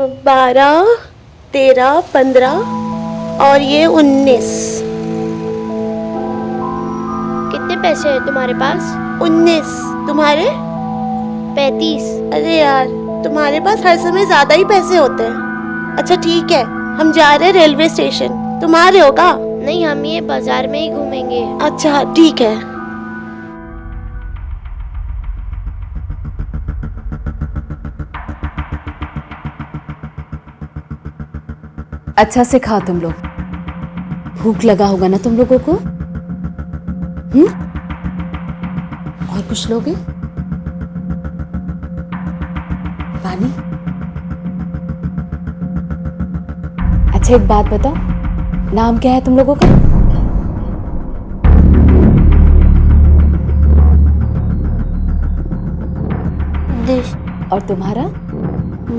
12, 13, 15 और ये 19। कितने पैसे हैं तुम्हारे पास? 19। तुम्हारे? 35। अरे यार, तुम्हारे पास हर समय ज्यादा ही पैसे होते हैं। अच्छा ठीक है, हम जा रहे हैं रेलवे स्टेशन। तुम आ रहे हो का? नहीं, हम ये बाजार में ही घूमेंगे। अच्छा ठीक है। अच्छा से खाओ तुम लोग, भूख लगा होगा ना तुम लोगों को। और कुछ लोगे? पानी? अच्छा एक बात बताओ, नाम क्या है तुम लोगों का? दिश। और तुम्हारा?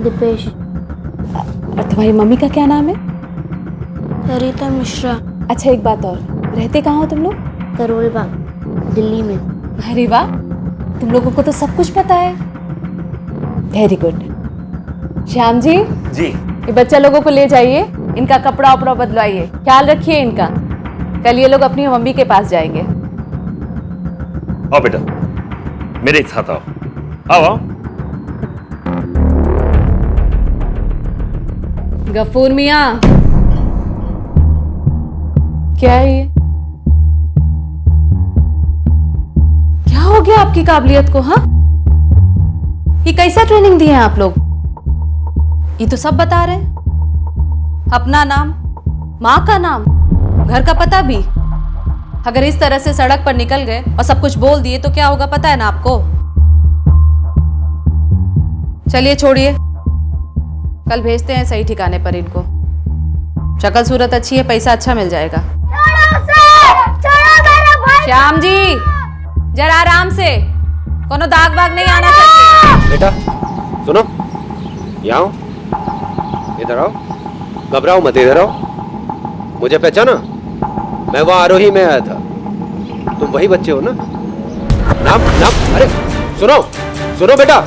दिपेश। और तुम्हारी मम्मी का क्या नाम है? सरिता मिश्रा। अच्छा एक बात और, रहते कहाँ हो तुम लोग? करोल बाग, दिल्ली में। अरे वाह, तुम लोगों को तो सब कुछ पता है। Very good. श्याम जी जी। ये बच्चा लोगों को ले जाइए, इनका कपड़ा उपड़ा बदलवाइए, ख्याल रखिए इनका। कल ये लोग अपनी मम्मी के पास जाएंगे। आओ बेटा, मेरे साथ आओ। आओ आओ। गफूर मियाँ, क्या है ये? क्या हो गया आपकी काबिलियत को? हाँ, ये कैसा ट्रेनिंग दिए हैं आप लोग? ये तो सब बता रहे हैं, अपना नाम, माँ का नाम, घर का पता भी। अगर इस तरह से सड़क पर निकल गए और सब कुछ बोल दिए तो क्या होगा पता है ना आपको? चलिए छोड़िए, कल भेजते हैं सही ठिकाने पर इनको। शक्ल सूरत अच्छी है, पैसा अच्छा मिल जाएगा। श्याम जी जरा आराम से, कोनो दाग वाग नहीं आना चाहिए। बेटा सुनो, यहाँ आओ, इधर आओ, घबराओ मत, इधर आओ। मुझे पहचाना? मैं वहाँ आरोही में आया था। तुम वही बच्चे हो ना? नाम नाम, अरे सुनो सुनो बेटा,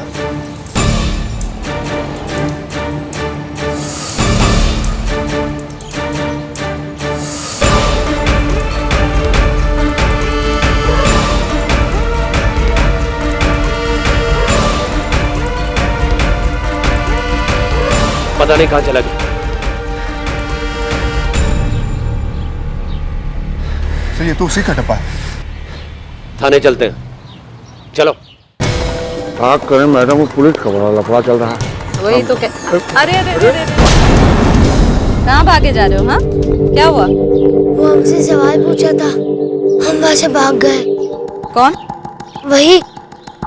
पता नहीं कहाँ चला गया। सर ये तो उसी का डब्बा है। थाने चलते हैं, चलो। क्या करें मैडम, को पुलिस का बड़ा लफड़ा चल रहा है। वही तो क्या। अरे अरे अरे अरे, कहाँ भागे जा रहे हो? हाँ क्या हुआ? वो हमसे सवाल पूछा था, हम वहां से भाग गए। कौन? वही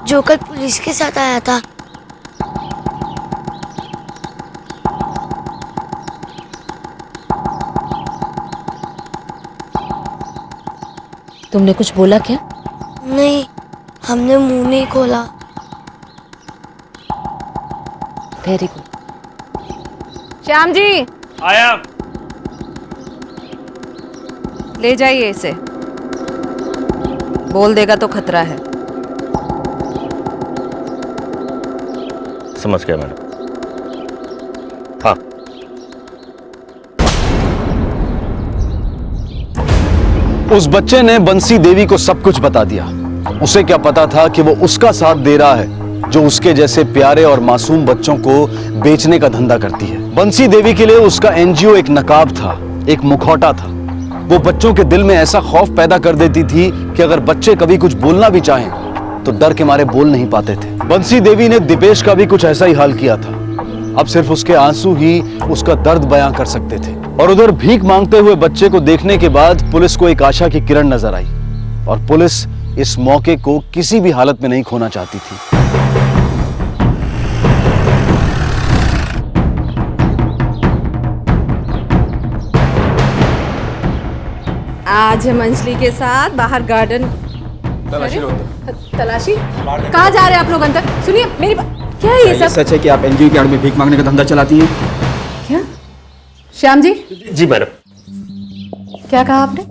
जो कल पुलिस के साथ आया था। तुमने कुछ बोला क्या? नहीं, हमने मुंह नहीं खोला। Very good. श्याम जी आया। ले जाइए इसे, बोल देगा तो खतरा है। समझ गया मैडम। हाँ। उस बच्चे ने बंसी देवी को सब कुछ बता दिया। उसे क्या पता था कि वो उसका साथ दे रहा है जो उसके जैसे प्यारे और मासूम बच्चों को बेचने का धंधा करती है। बंसी देवी के लिए उसका एनजीओ एक नकाब था, एक मुखौटा था। वो बच्चों के दिल में ऐसा खौफ पैदा कर देती थी कि अगर बच्चे कभी कुछ बोलना भी चाहें तो डर के मारे बोल नहीं पाते थे। बंसी देवी ने दिपेश का भी कुछ ऐसा ही हाल किया था। अब सिर्फ उसके आंसू ही उसका दर्द बयां कर सकते थे। और उधर भीख मांगते हुए बच्चे को देखने के बाद पुलिस को एक आशा की किरण नजर आई, और पुलिस इस मौके को किसी भी हालत में नहीं खोना चाहती थी। आज हम अंजलि के साथ बाहर गार्डन तलाशी। कहाँ जा रहे हैं आप लोग? अंदर सुनिए मेरी बात। क्या है ये सब? सच है कि आप एनजीओ के आड़ में भीख मांगने का धंधा चलाती हैं? क्या श्याम जी? जी मैडम। क्या कहा आपने?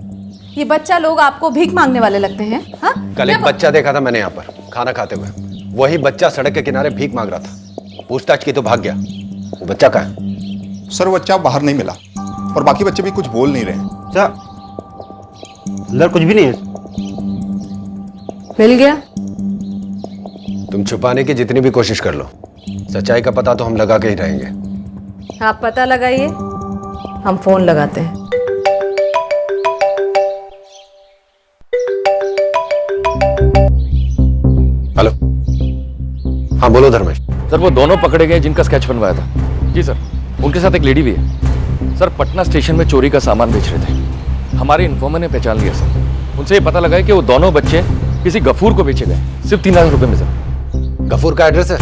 ये बच्चा लोग आपको भीख मांगने वाले लगते हैं? हाँ? कल एक बच्चा देखा था मैंने यहाँ पर खाना खाते हुए। वही बच्चा सड़क के किनारे भीख मांग रहा था। पूछताछ की तो भाग गया। वो बच्चा कहाँ है? सर वो बच्चा बाहर नहीं मिला और बाकी बच्चे भी कुछ बोल नहीं रहे। अच्छा, अंदर कुछ भी नहीं है। मिल गया? तुम छुपाने की जितनी भी कोशिश कर लो, सच्चाई का पता तो हम लगा के ही रहेंगे। आप पता लगाइए, हम फोन लगाते हैं। हेलो, हाँ बोलो धर्मेश। सर वो दोनों पकड़े गए जिनका स्केच बनवाया था। जी सर, उनके साथ एक लेडी भी है। सर पटना स्टेशन में चोरी का सामान बेच रहे थे। हमारे इन्फॉर्मर ने पहचान लिया सर। उनसे ये पता लगा है कि वो दोनों बच्चे किसी गफूर को बेचे गए, सिर्फ 3 लाख रुपए में सर। गफूर का एड्रेस है?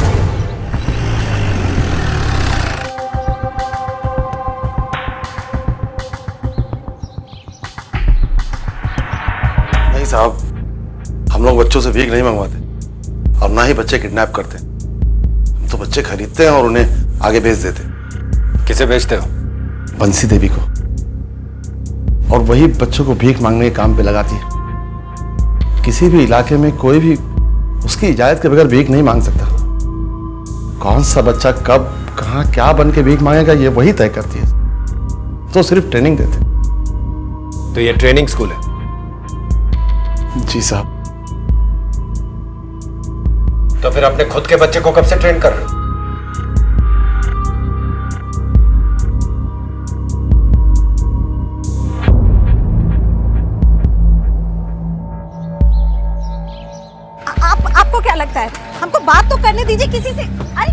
नहीं साहब, हम लोग बच्चों से भीख नहीं मंगवाते और ना ही बच्चे किडनैप करते। हम तो बच्चे खरीदते हैं और उन्हें आगे भेज देते। किसे बेचते हो? बंसी देवी को, और वही बच्चों को भीख मांगने के काम पे लगाती है। किसी भी इलाके में कोई भी उसकी इजाजत के बगैर भीख नहीं मांग सकता। कौन सा बच्चा कब कहां क्या बन के भीख मांगेगा ये वही तय करती है। तो सिर्फ ट्रेनिंग देते। तो ये ट्रेनिंग स्कूल है? जी साहब। तो फिर अपने खुद के बच्चे को कब से ट्रेन कर रहे हो? आपको क्या लगता है? हमको बात तो करने दीजिए किसी से। अरे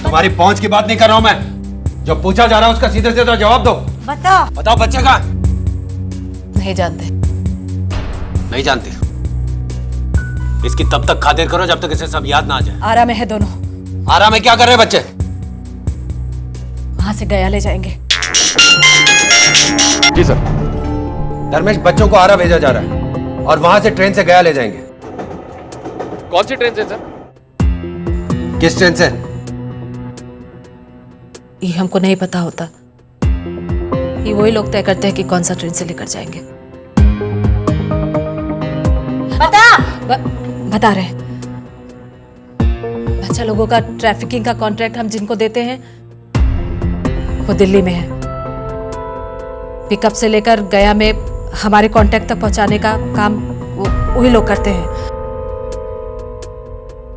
तुम्हारी पहुंच की बात नहीं कर रहा हूं मैं। जो पूछा जा रहा है उसका सीधे सीधे जवाब दो। बताओ बच्चे कहाँ? नहीं जानते। नहीं जानती? इसकी तब तक खातिर करो जब तक इसे सब याद ना आ जाए। आरा में है दोनों। आरा में क्या कर रहे हैं बच्चे? वहां से गया ले जाएंगे। जी सर। धर्मेश, बच्चों को आरा भेजा जा रहा है और वहां से ट्रेन से गया ले जाएंगे। कौन सी ट्रेन से सर? किस ट्रेन से? ये हमको नहीं पता होता। ये वही लोग तय करते हैं कि कौन सा ट्रेन से लेकर जाएंगे। बता रहे हैं। बच्चा लोगों का ट्रैफिकिंग का कॉन्ट्रैक्ट हम जिनको देते हैं वो दिल्ली में है। पिकअप से लेकर गया में हमारे कांटेक्ट तक पहुंचाने का काम वही लोग करते हैं।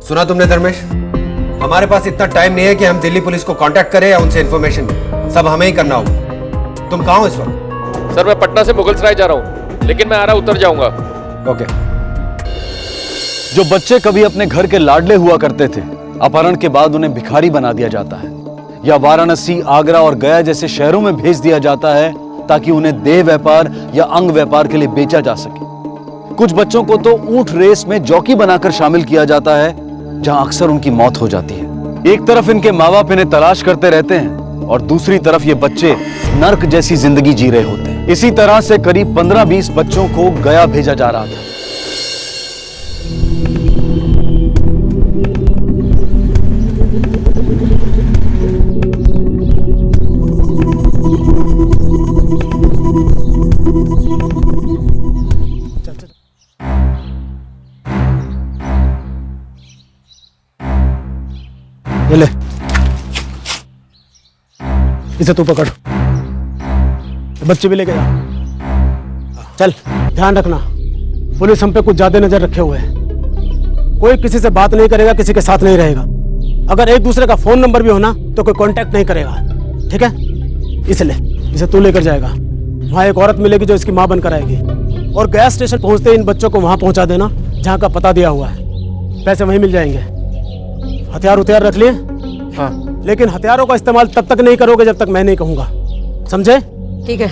सुना तुमने धर्मेश? हमारे पास इतना टाइम नहीं है कि हम दिल्ली पुलिस को कांटेक्ट करें या उनसे इंफॉर्मेशन दें। सब हमें ही करना होगा। तुम कहाँ हो इस वक्त? सर मैं पटना से मुगलसराय जा रहा हूँ, लेकिन मैं आरा उतर जाऊंगा। ओके। जो बच्चे कभी अपने घर के लाडले हुआ करते थे, अपहरण के बाद उन्हें भिखारी बना दिया जाता है या वाराणसी, आगरा और गया जैसे शहरों में भेज दिया जाता है ताकि उन्हें देह व्यापार या अंग व्यापार के लिए बेचा जा सके। कुछ बच्चों को तो ऊंट रेस में जॉकी बनाकर शामिल किया जाता है, जहां अक्सर उनकी मौत हो जाती है। एक तरफ इनके माँ बाप इन्हें तलाश करते रहते हैं और दूसरी तरफ ये बच्चे नर्क जैसी जिंदगी जी रहे होते हैं। इसी तरह से करीब 15-20 बच्चों को गया भेजा जा रहा था। ये ले, इसे तू पकड़। बच्चे भी लेके जा। चल, ध्यान रखना, पुलिस हम पे कुछ ज्यादा नजर रखे हुए है। कोई किसी से बात नहीं करेगा, किसी के साथ नहीं रहेगा। अगर एक दूसरे का फोन नंबर भी हो ना तो कोई कांटेक्ट नहीं करेगा, ठीक है? इसे तू लेकर जाएगा। वहाँ एक औरत मिलेगी जो इसकी माँ बनकर आएगी और गया स्टेशन पहुँचते ही इन बच्चों को वहाँ पहुँचा देना जहाँ का पता दिया हुआ है। पैसे वहीं मिल जाएंगे। हथियार रख लिए? हाँ। लेकिन हथियारों का इस्तेमाल तब तक नहीं करोगे जब तक मैं नहीं कहूँगा, समझे? ठीक है।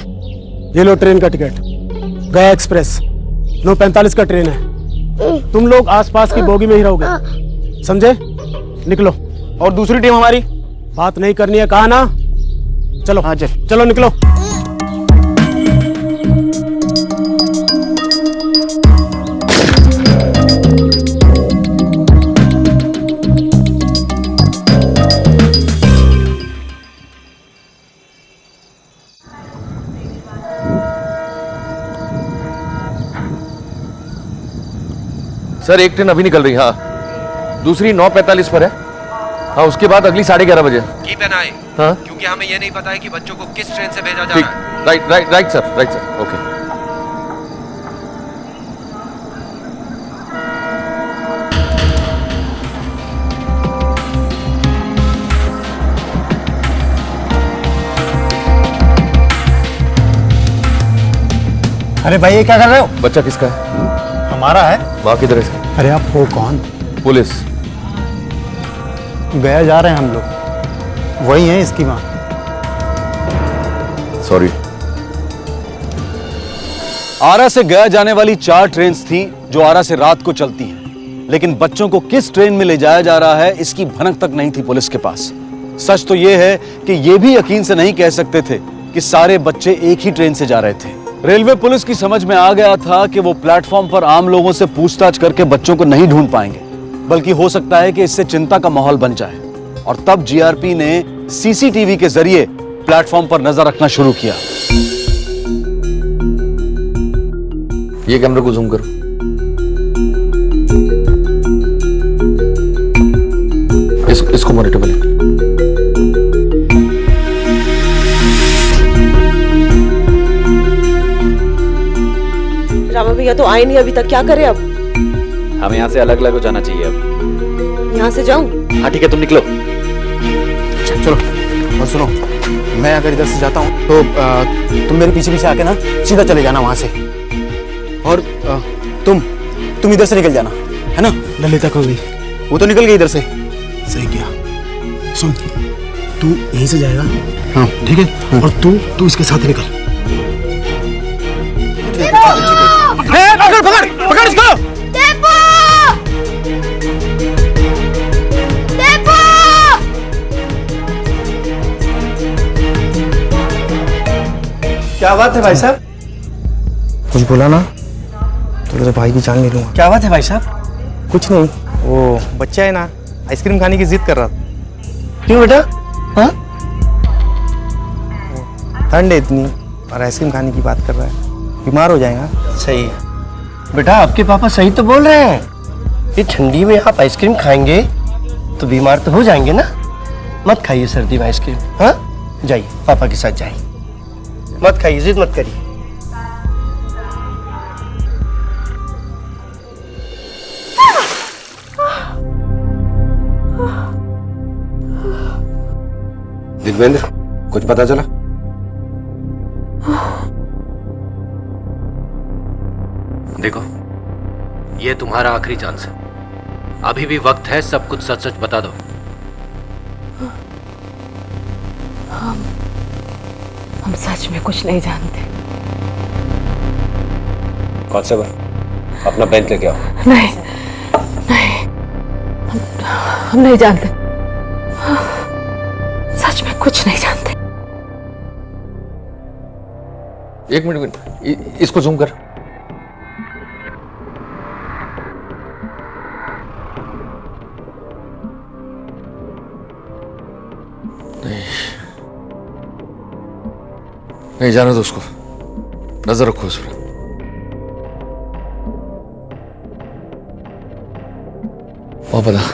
ये लो ट्रेन का टिकट, गया एक्सप्रेस 9:45 का ट्रेन है। तुम लोग आसपास की बोगी में ही रहोगे, समझे? निकलो। और दूसरी टीम हमारी? बात नहीं करनी है, कहा ना? चलो। हाँ चलो निकलो। सर एक ट्रेन अभी निकल रही। हाँ दूसरी 9:45 पर है। हाँ, उसके बाद अगली 11:30 बजे। कीप एन आई। हाँ क्योंकि हमें ये नहीं पता है कि बच्चों को किस ट्रेन से भेजा जा ठीक, रहा है। Right sir, okay. अरे भाई ये क्या कर रहे हो? बच्चा किसका है? हमारा है। माँ किधर है इसकी? अरे आप हो कौन? पुलिस। गया जा रहे हैं हम लोग, वही है इसकी माँ। सॉरी। आरा से गया जाने वाली 4 ट्रेन्स थी जो आरा से रात को चलती हैं, लेकिन बच्चों को किस ट्रेन में ले जाया जा रहा है इसकी भनक तक नहीं थी पुलिस के पास। सच तो यह है कि ये भी यकीन से नहीं कह सकते थे कि सारे बच्चे एक ही ट्रेन से जा रहे थे। रेलवे पुलिस की समझ में आ गया था कि वो प्लेटफॉर्म पर आम लोगों से पूछताछ करके बच्चों को नहीं ढूंढ पाएंगे, बल्कि हो सकता है कि इससे चिंता का माहौल बन जाए। और तब जीआरपी ने सीसीटीवी के जरिए प्लेटफॉर्म पर नजर रखना शुरू किया। ये कैमरे को जूम करो। इसको मॉनिटर पे लेकर। रामा भैया तो आए नहीं अभी तक, क्या करें अब? हमें यहाँ से अलग अलग हो जाना चाहिए अब। यहाँ से जाऊं? हाँ ठीक है, तुम निकलो। चलो और सुनो, मैं अगर इधर से जाता हूँ तो तुम मेरे पीछे पीछे आके ना सीधा चले जाना वहां से। और तुम इधर से निकल जाना, है ना? ललिता को भी, वो तो निकल गई इधर से। सही किया। सुन, तू यहीं से जाएगा। हाँ ठीक है। और तू इसके साथ निकल। पकड़ इसको। क्या बात है भाई साहब? कुछ बोला ना तो तेरे भाई की जान ले लूंगा। क्या बात है भाई साहब? कुछ नहीं, वो बच्चा है ना, आइसक्रीम खाने की जिद कर रहा था। क्यों बेटा? हाँ? ठंड है इतनी और आइसक्रीम खाने की बात कर रहा है, बीमार हो जाएगा। सही है बेटा, आपके पापा सही तो बोल रहे हैं। ये ठंडी में आप आइसक्रीम खाएंगे तो बीमार तो हो जाएंगे ना। मत खाइए सर्दी में आइसक्रीम। हाँ, जाइए पापा के साथ जाइए, मत खाइए, जिद मत करिए। दिव्येंद्र, कुछ पता चला? देखो, ये तुम्हारा आखिरी चांस है। अभी भी वक्त है, सब कुछ सच सच बता दो। हम सच में कुछ नहीं जानते। कांस्टेबल, अपना बेंच लेके आओ। नहीं, हम नहीं जानते। सच में कुछ नहीं जानते। एक मिनट, इसको जूम कर। नहीं जाने दो उसको, नजर रखो उस पर। और बता,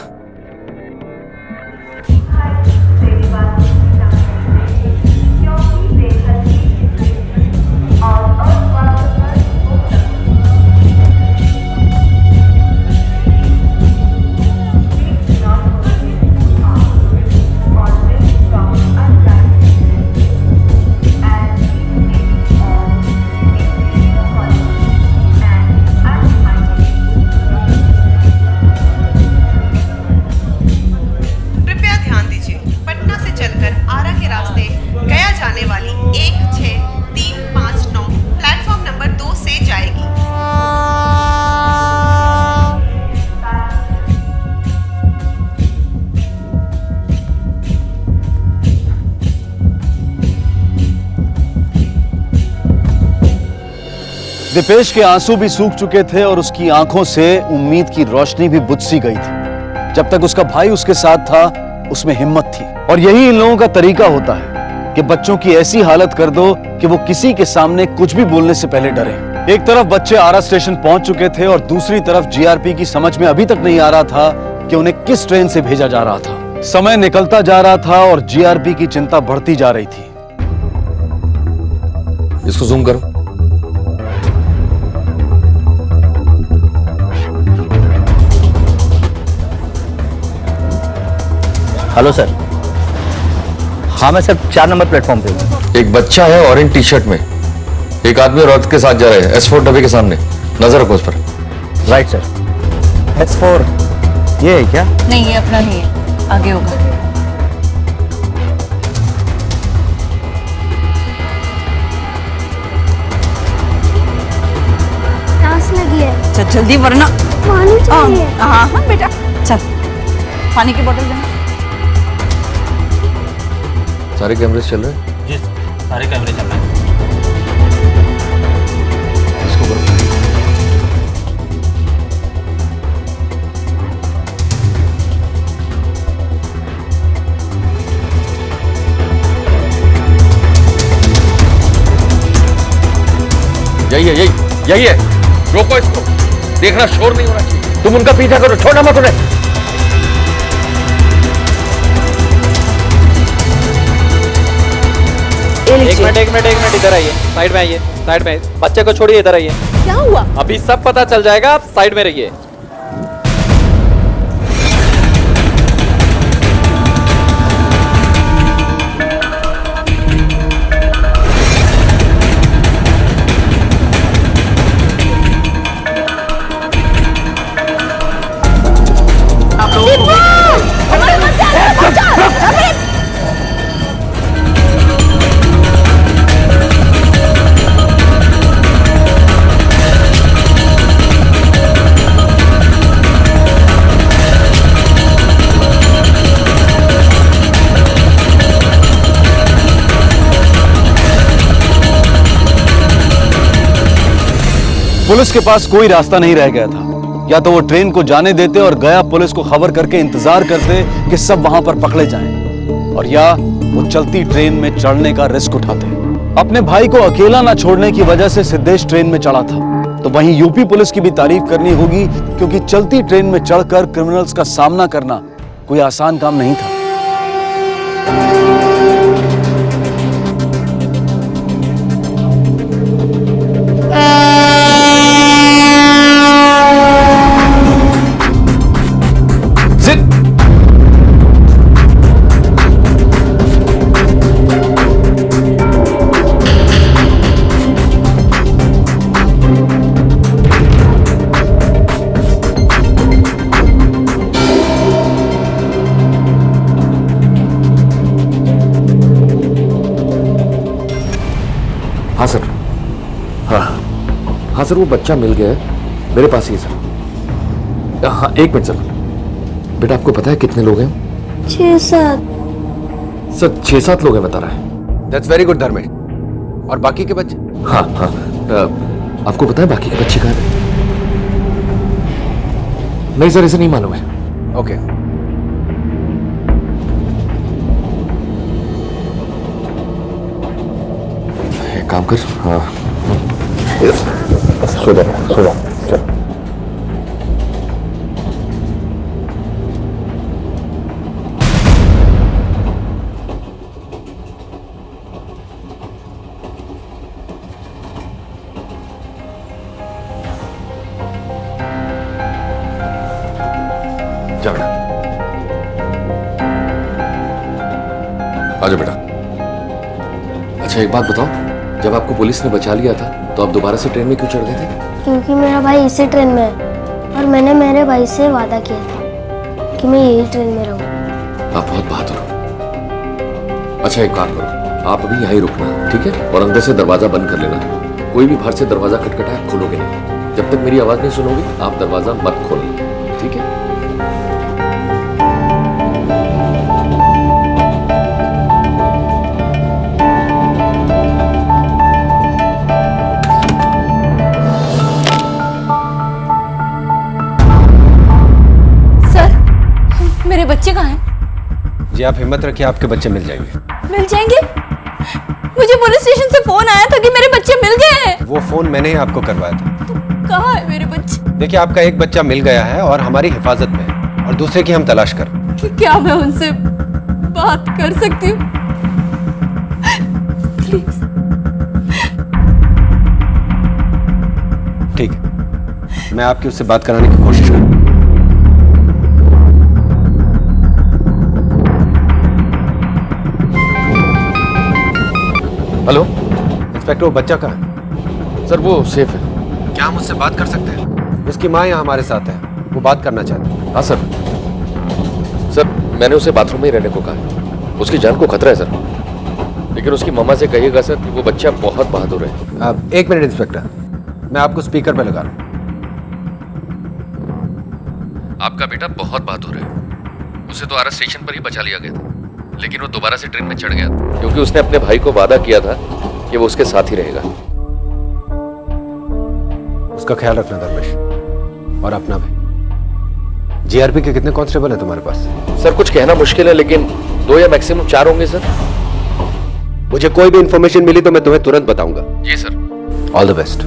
दीपेश के आंसू भी सूख चुके थे और उसकी आंखों से उम्मीद की रोशनी भी बुझ सी गई थी। जब तक उसका भाई उसके साथ था, उसमें हिम्मत थी। और यही इन लोगों का तरीका होता है कि बच्चों की ऐसी हालत कर दो कि वो किसी के सामने कुछ भी बोलने से पहले डरे। एक तरफ बच्चे आरा स्टेशन पहुंच चुके थे और दूसरी तरफ जीआरपी की समझ में अभी तक नहीं आ रहा था कि उन्हें किस ट्रेन से भेजा जा रहा था। समय निकलता जा रहा था और जीआरपी की चिंता बढ़ती जा रही थी। इसको जूम करो। Hello sir. हाँ मैं सर 4 नंबर प्लेटफॉर्म पे हूँ। एक बच्चा है ऑरेंज टी शर्ट में, एक आदमी और औरत के साथ जा रहे हैं S4 डब्बे के सामने। नजर रखो उस पर। Right sir. S4 ये है क्या? नहीं, ये अपना नहीं है, आगे होगा। प्यास लगी है। चल जल्दी वरना पानी चाहिए। हाँ हाँ बेटा, चल पानी की बोतल देना। सारे कैमरे चल रहे हैं? जी सारे कैमरे चल रहे हैं। इसको करो। यही है। रोको इसको, देखना शोर नहीं होना चाहिए। तुम उनका पीछा करो, छोड़ना मत उन्हें। एक मिनट इधर आइए, साइड में आइए, साइड में। बच्चे को छोड़िए, इधर आइए। क्या हुआ? अभी सब पता चल जाएगा, आप साइड में रहिए। पुलिस के पास कोई रास्ता नहीं रह गया था। या तो वो ट्रेन को जाने देते और गया पुलिस को खबर करके इंतजार करते कि सब वहां पर पकड़े जाएं, और या वो चलती ट्रेन में चढ़ने का रिस्क उठाते। अपने भाई को अकेला ना छोड़ने की वजह से सिद्धेश ट्रेन में चढ़ा था। तो वहीं यूपी पुलिस की भी तारीफ करनी होगी, क्योंकि चलती ट्रेन में चढ़कर क्रिमिनल्स का सामना करना कोई आसान काम नहीं था। हाँ सर, हाँ सर, वो बच्चा मिल गया है, मेरे पास ही है सर। हाँ एक मिनट सर। बेटा आपको पता है कितने लोग हैं? 6-7 सर 6-7 लोग हैं बता रहा है। That's very good Dharmesh. और बाकी के बच्चे? हाँ आपको पता है बाकी के बच्चे कहाँ हैं? नहीं सर, इसे नहीं मालूम है। ओके। एक काम कर, हाँ सो जा चल। जा बेटा, आजा बेटा। अच्छा एक बात बताओ, जब आपको पुलिस ने बचा लिया था तो आप दोबारा से ट्रेन में क्यों चढ़ गए थे? क्योंकि मेरा भाई इसी ट्रेन में है और मैंने मेरे भाई से वादा किया था कि मैं यही ट्रेन में रहूं। आप बहुत बहादुर हो। अच्छा एक काम करो, आप अभी यहीं रुकना, ठीक है? और अंदर से दरवाजा बंद कर लेना। कोई भी बाहर से दरवाजा खटखटाए खोलोगे नहीं। जब तक मेरी आवाज नहीं सुनोगे आप दरवाजा मत खोलना, ठीक है? मेरे बच्चे कहाँ हैं? जी आप हिम्मत रखिए, आपके बच्चे मिल जाएंगे। मिल जाएंगे? मुझे पुलिस स्टेशन से फोन आया था कि मेरे बच्चे मिल गए हैं। वो फोन मैंने ही आपको करवाया था। कहाँ है मेरे बच्चे? देखिए आपका एक बच्चा मिल गया है और हमारी हिफाजत में है। और दूसरे की हम तलाश कर। क्या मैं उनसे बात कर सकती हूँ प्लीज? ठीक है, मैं आपकी उससे बात कराने की कोशिश करूँ। हेलो इंस्पेक्टर, वो बच्चा कहाँ है? सर, वो सेफ है। क्या हम उससे बात कर सकते हैं? उसकी माँ यहाँ हमारे साथ है, वो बात करना चाहती है। हाँ सर। सर, मैंने उसे बाथरूम में ही रहने को कहा है। उसकी जान को खतरा है सर, लेकिन उसकी मम्मा से कहिएगा सर कि वो बच्चा बहुत बहादुर है। अब एक मिनट इंस्पेक्टर, मैं आपको स्पीकर पे लगा रहा हूँ। आपका बेटा बहुत बहादुर है। उसे तो आरा स्टेशन पर ही बचा लिया गया था, लेकिन वो दोबारा से ट्रेन में चढ़ गया था, क्योंकि उसने अपने भाई को वादा किया था कि वो उसके साथ ही रहेगा। उसका ख्याल रखना धर्मेश, और अपना भी। जीआरपी के कितने कांस्टेबल है तुम्हारे पास? सर, कुछ कहना मुश्किल है, लेकिन 2 या मैक्सिमम 4 होंगे सर। मुझे कोई भी इंफॉर्मेशन मिली तो मैं तुम्हें तुरंत बताऊंगा। जी सर। All the best.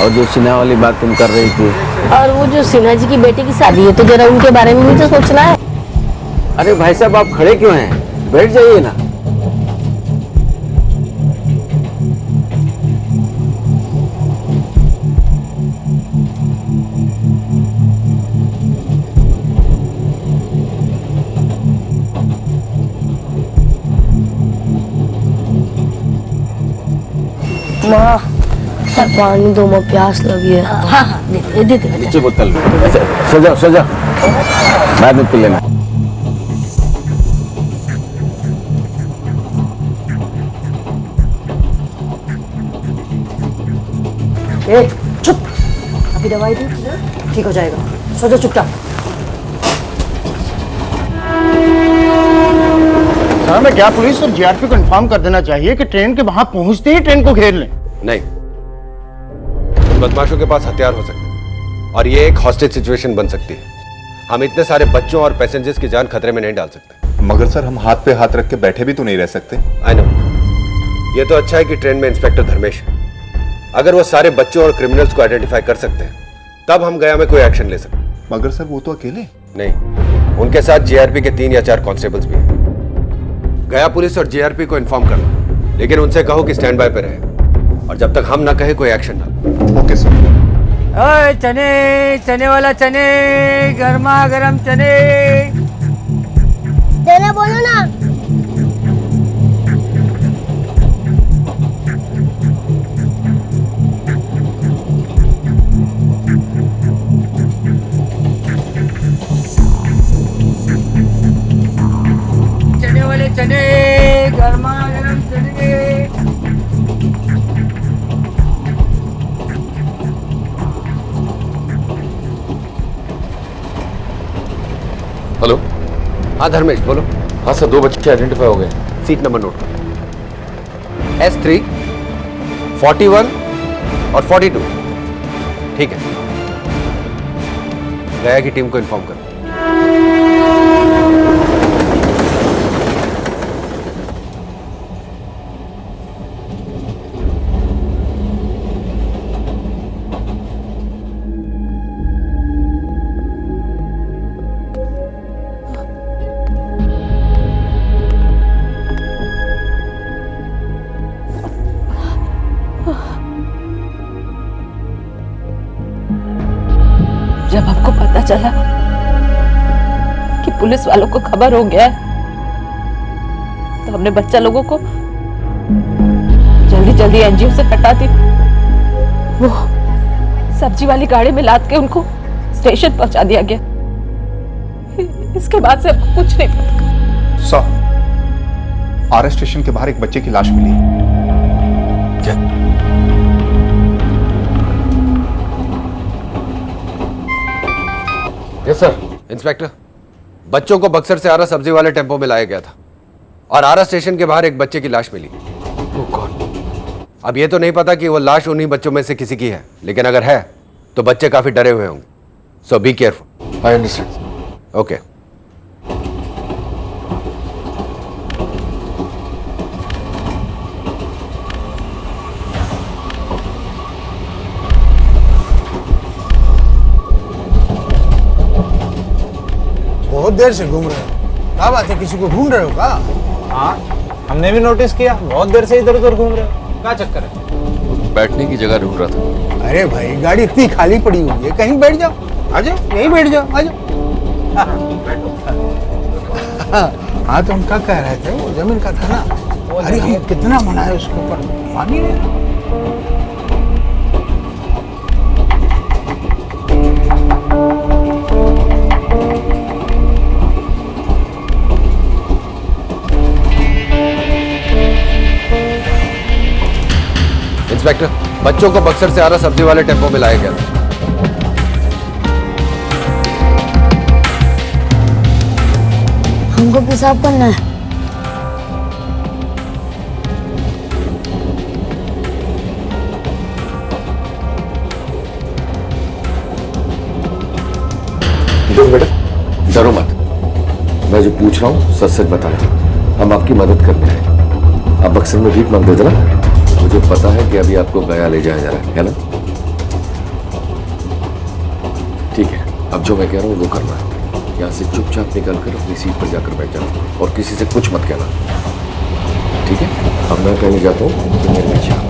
और जो सिन्हा वाली बात तुम कर रही थी, और वो जो सिन्हा जी की बेटी की शादी है, तो जरा उनके बारे में मुझे सोचना है। अरे भाई साहब, आप खड़े क्यों हैं? बैठ जाइए ना। माँ, पानी दो, मैं प्यास लगी है। हाँ हाँ, दे दे दे। नीचे बोतल सजा सजा, बाद में पी लेना। ए, चुप, अभी दवाई दी, ठीक हो जाएगा। सो जाओ चुपचाप। सर, हमें क्या पुलिस और जीआरपी को इन्फॉर्म कर देना चाहिए कि ट्रेन के वहां पहुंचते ही ट्रेन को घेर लें? नहीं, बदमाशों के पास हथियार हो सकते हैं और ये एक हॉस्टेज सिचुएशन बन सकती है। हम इतने सारे बच्चों और पैसेंजर्स की जान खतरे में नहीं डाल सकते। मगर सर, हम हाथ पे हाथ रख के बैठे भी तो नहीं रह सकते। I know. ये तो अच्छा है कि ट्रेन में इंस्पेक्टर धर्मेश है। अगर वो सारे बच्चों और क्रिमिनल्स को आइडेंटिफाई कर सकते हैं, तब हम गया में कोई एक्शन ले सकते हैं। मगर सर, वो तो अकेले नहीं, उनके साथ जीआरपी के 3 या 4 कांस्टेबल्स भी हैं। गया पुलिस और जीआरपी को इन्फॉर्म करना, लेकिन उनसे कहो कि स्टैंड बाय पे रहे, और जब तक हम ना कहे कोई एक्शन ना। Okay sir. ओए चने, चने वाला चने, गर्मा गर्म चने देना बोलो ना। चने वाले चने, गर्मा गर्म चने। हेलो। हाँ धर्मेश, बोलो। हाँ सर, 2 बच्चे आइडेंटिफाई हो गए। सीट नंबर नोट करो। S3, 41 और 42। ठीक है, गया की टीम को इन्फॉर्म करो। जब हमको पता चला कि पुलिस वालों को खबर हो गया है, तो हमने बच्चा लोगों को जल्दी जल्दी एनजीओ से हटा दी। वो सब्जी वाली गाड़ी में लाद के उनको स्टेशन पहुंचा दिया गया। इसके बाद से हमको कुछ नहीं पता। सर, आरएस स्टेशन के बाहर एक बच्चे की लाश मिली। क्या? Yes sir. इंस्पेक्टर, बच्चों को बक्सर से आरा सब्जी वाले टेम्पो में लाया गया था और आरा स्टेशन के बाहर एक बच्चे की लाश मिली। अब ये तो नहीं पता कि वो लाश उन्हीं बच्चों में से किसी की है, लेकिन अगर है तो बच्चे काफी डरे हुए होंगे। So be careful. I understand. Okay. बहुत देर से घूम रहे हो, क्या बात है, किसी को ढूंढ रहे हो क्या? हाँ, हमने भी नोटिस किया, बहुत देर से इधर उधर घूम रहे हो, क्या चक्कर है? बैठने की जगह ढूंढ रहा था। अरे भाई गाड़ी इतनी खाली पड़ी हुई है, कहीं बैठ जाओ, आ जाओ, यहीं बैठ जाओ, आ जाओ। हाँ तो हम क्या कह रहे थे, वो जमीन का था ना, अरे हम कितना मनाए उसके ऊपर, पानी नहीं। इंस्पेक्टर, बच्चों को बक्सर से आ रहा सब्जी वाले टेम्पो में लाया गया था। हमको पेशाब करना है। देखो बेटा, डरो मत, मैं जो पूछ रहा हूँ सच सच बताना, हम आपकी मदद करने आए। आप बक्सर में भीख मांगते थे ना, मुझे पता है कि अभी आपको गया ले जाया जा रहा है ना? ठीक है, अब जो मैं कह रहा हूँ वो करना है। यहाँ से चुपचाप निकल कर अपनी सीट पर जाकर बैठ जाना और किसी से कुछ मत कहना, ठीक है? अब मैं कहने जाता हूँ तो मेरे पीछे आना।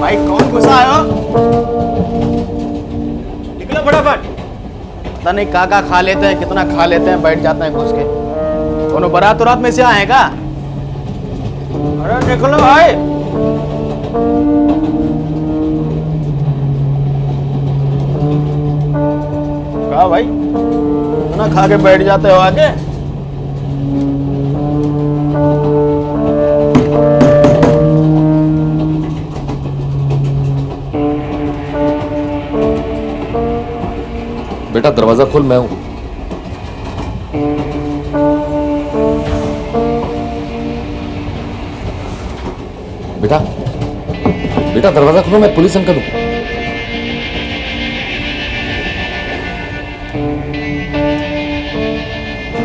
भाई कौन घुसा आयो? निकलो फटाफट। पता नहीं का खा लेते हैं, कितना खा लेते हैं, बैठ जाते हैं घुस के। दोनों बारात रात में से आए का? अरे निकलो भाई। क्या भाई, इतना खा के बैठ जाते हो आगे? बेटा दरवाजा खोल, मैं हूं। बेटा बेटा दरवाजा खोलो, मैं पुलिस अंकल हूं।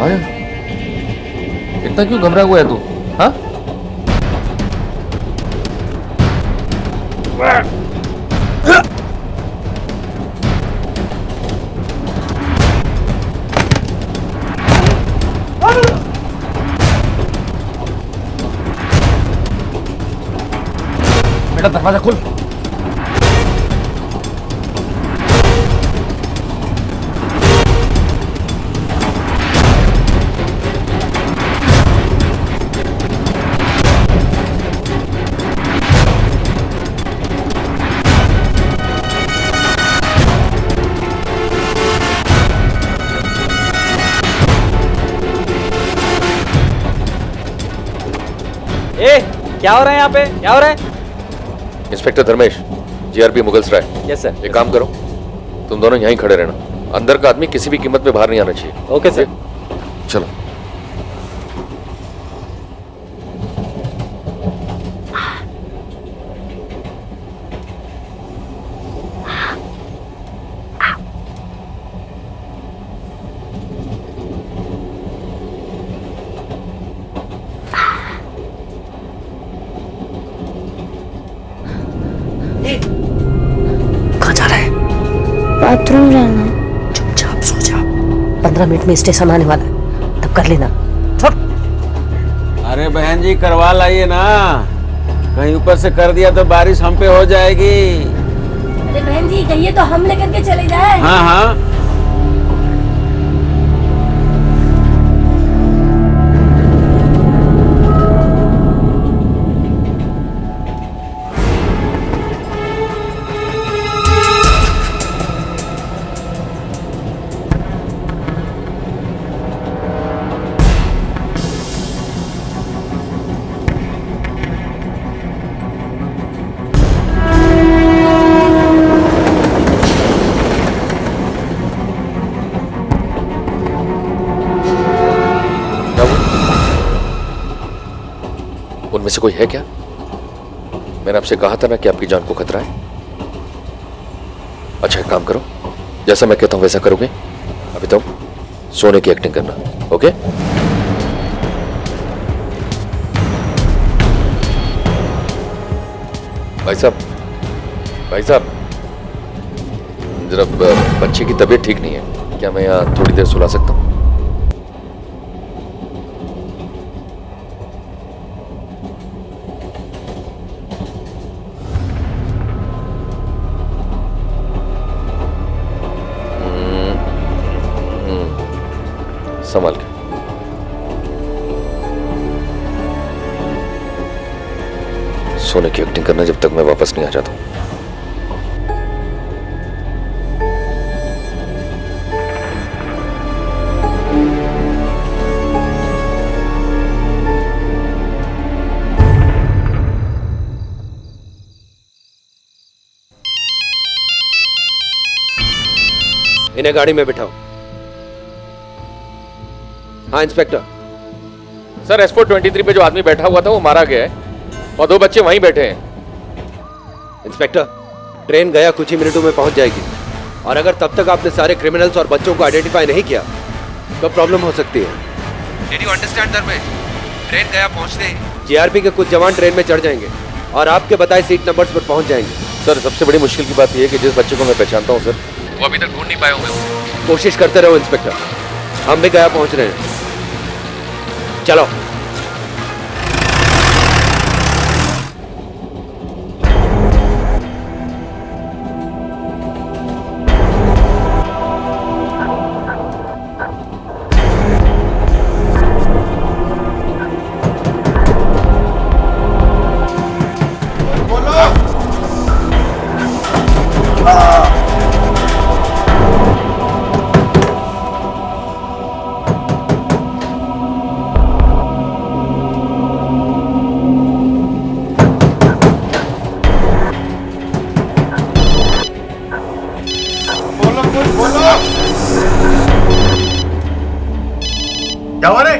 आया, इतना क्यों घबरा हुआ है तू? हाँ? बेटा दरवाजा खोल। ए, क्या हो रहा है यहाँ पे? क्या हो रहा है? Inspector Dharmesh, GRP Mughalsarai. Yes sir. एक काम करो, तुम दोनों यहीं खड़े रहना, अंदर का आदमी किसी भी कीमत पे बाहर नहीं आना चाहिए। Okay sir. चलो। कहाँ जा रहा है? बाथरूम जाना है। चुपचाप सो जा, 15 मिनट में स्टेशन आने वाला है, तब कर लेना। छोड़। अरे बहन जी करवा लाइए ना, कहीं ऊपर से कर दिया तो बारिश हम पे हो जाएगी। अरे बहन जी कहिए तो हम लेकर के चले जाए। हाँ हाँ। उनमें से कोई है क्या? मैंने आपसे कहा था ना कि आपकी जान को खतरा है। अच्छा एक काम करो, जैसा मैं कहता हूं वैसा करोगे। अभी तो सोने की एक्टिंग करना, ओके? भाई साहब जरा बच्चे की तबीयत ठीक नहीं है, क्या मैं यहाँ थोड़ी देर सुला सकता हूँ? संभाल के। सोने की एक्टिंग करना जब तक मैं वापस नहीं आ जाता हूं। इन्हें गाड़ी में बिठाओ। हाँ इंस्पेक्टर। सर S423 पे जो आदमी बैठा हुआ था वो मारा गया है और 2 बच्चे वहीं बैठे हैं। इंस्पेक्टर, ट्रेन गया कुछ ही मिनटों में पहुंच जाएगी और अगर तब तक आपने सारे क्रिमिनल्स और बच्चों को आइडेंटिफाई नहीं किया तो प्रॉब्लम हो सकती है। Did you understand Dharmesh? Train गया पहुंचते ही जीआरपी के कुछ जवान ट्रेन में चढ़ जाएंगे और आपके बताए सीट नंबर्स पर पहुंच जाएंगे। सर सबसे बड़ी मुश्किल की बात यह है कि जिस बच्चे को मैं पहचानता हूँ सर, वो अभी तक ढूंढ नहीं पाए होंगे। कोशिश करते रहो इंस्पेक्टर, हम भी गया पहुंच रहे हैं। चलो। क्या हुआ रे?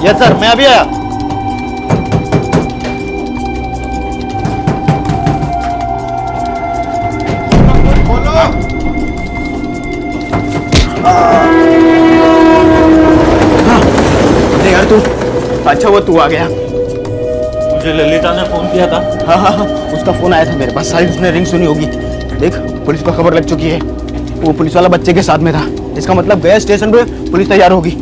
यस सर, मैं अभी आया। अरे यार तू, अच्छा वो तू आ गया। मुझे ललिता ने फोन किया था। हाँ, उसका फोन आया था मेरे पास। सारी उसने रिंग सुनी होगी। देख, पुलिस को खबर लग चुकी है। वो पुलिस वाला बच्चे के साथ में था। इसका मतलब गया स्टेशन पे पुलिस तैयार होगी।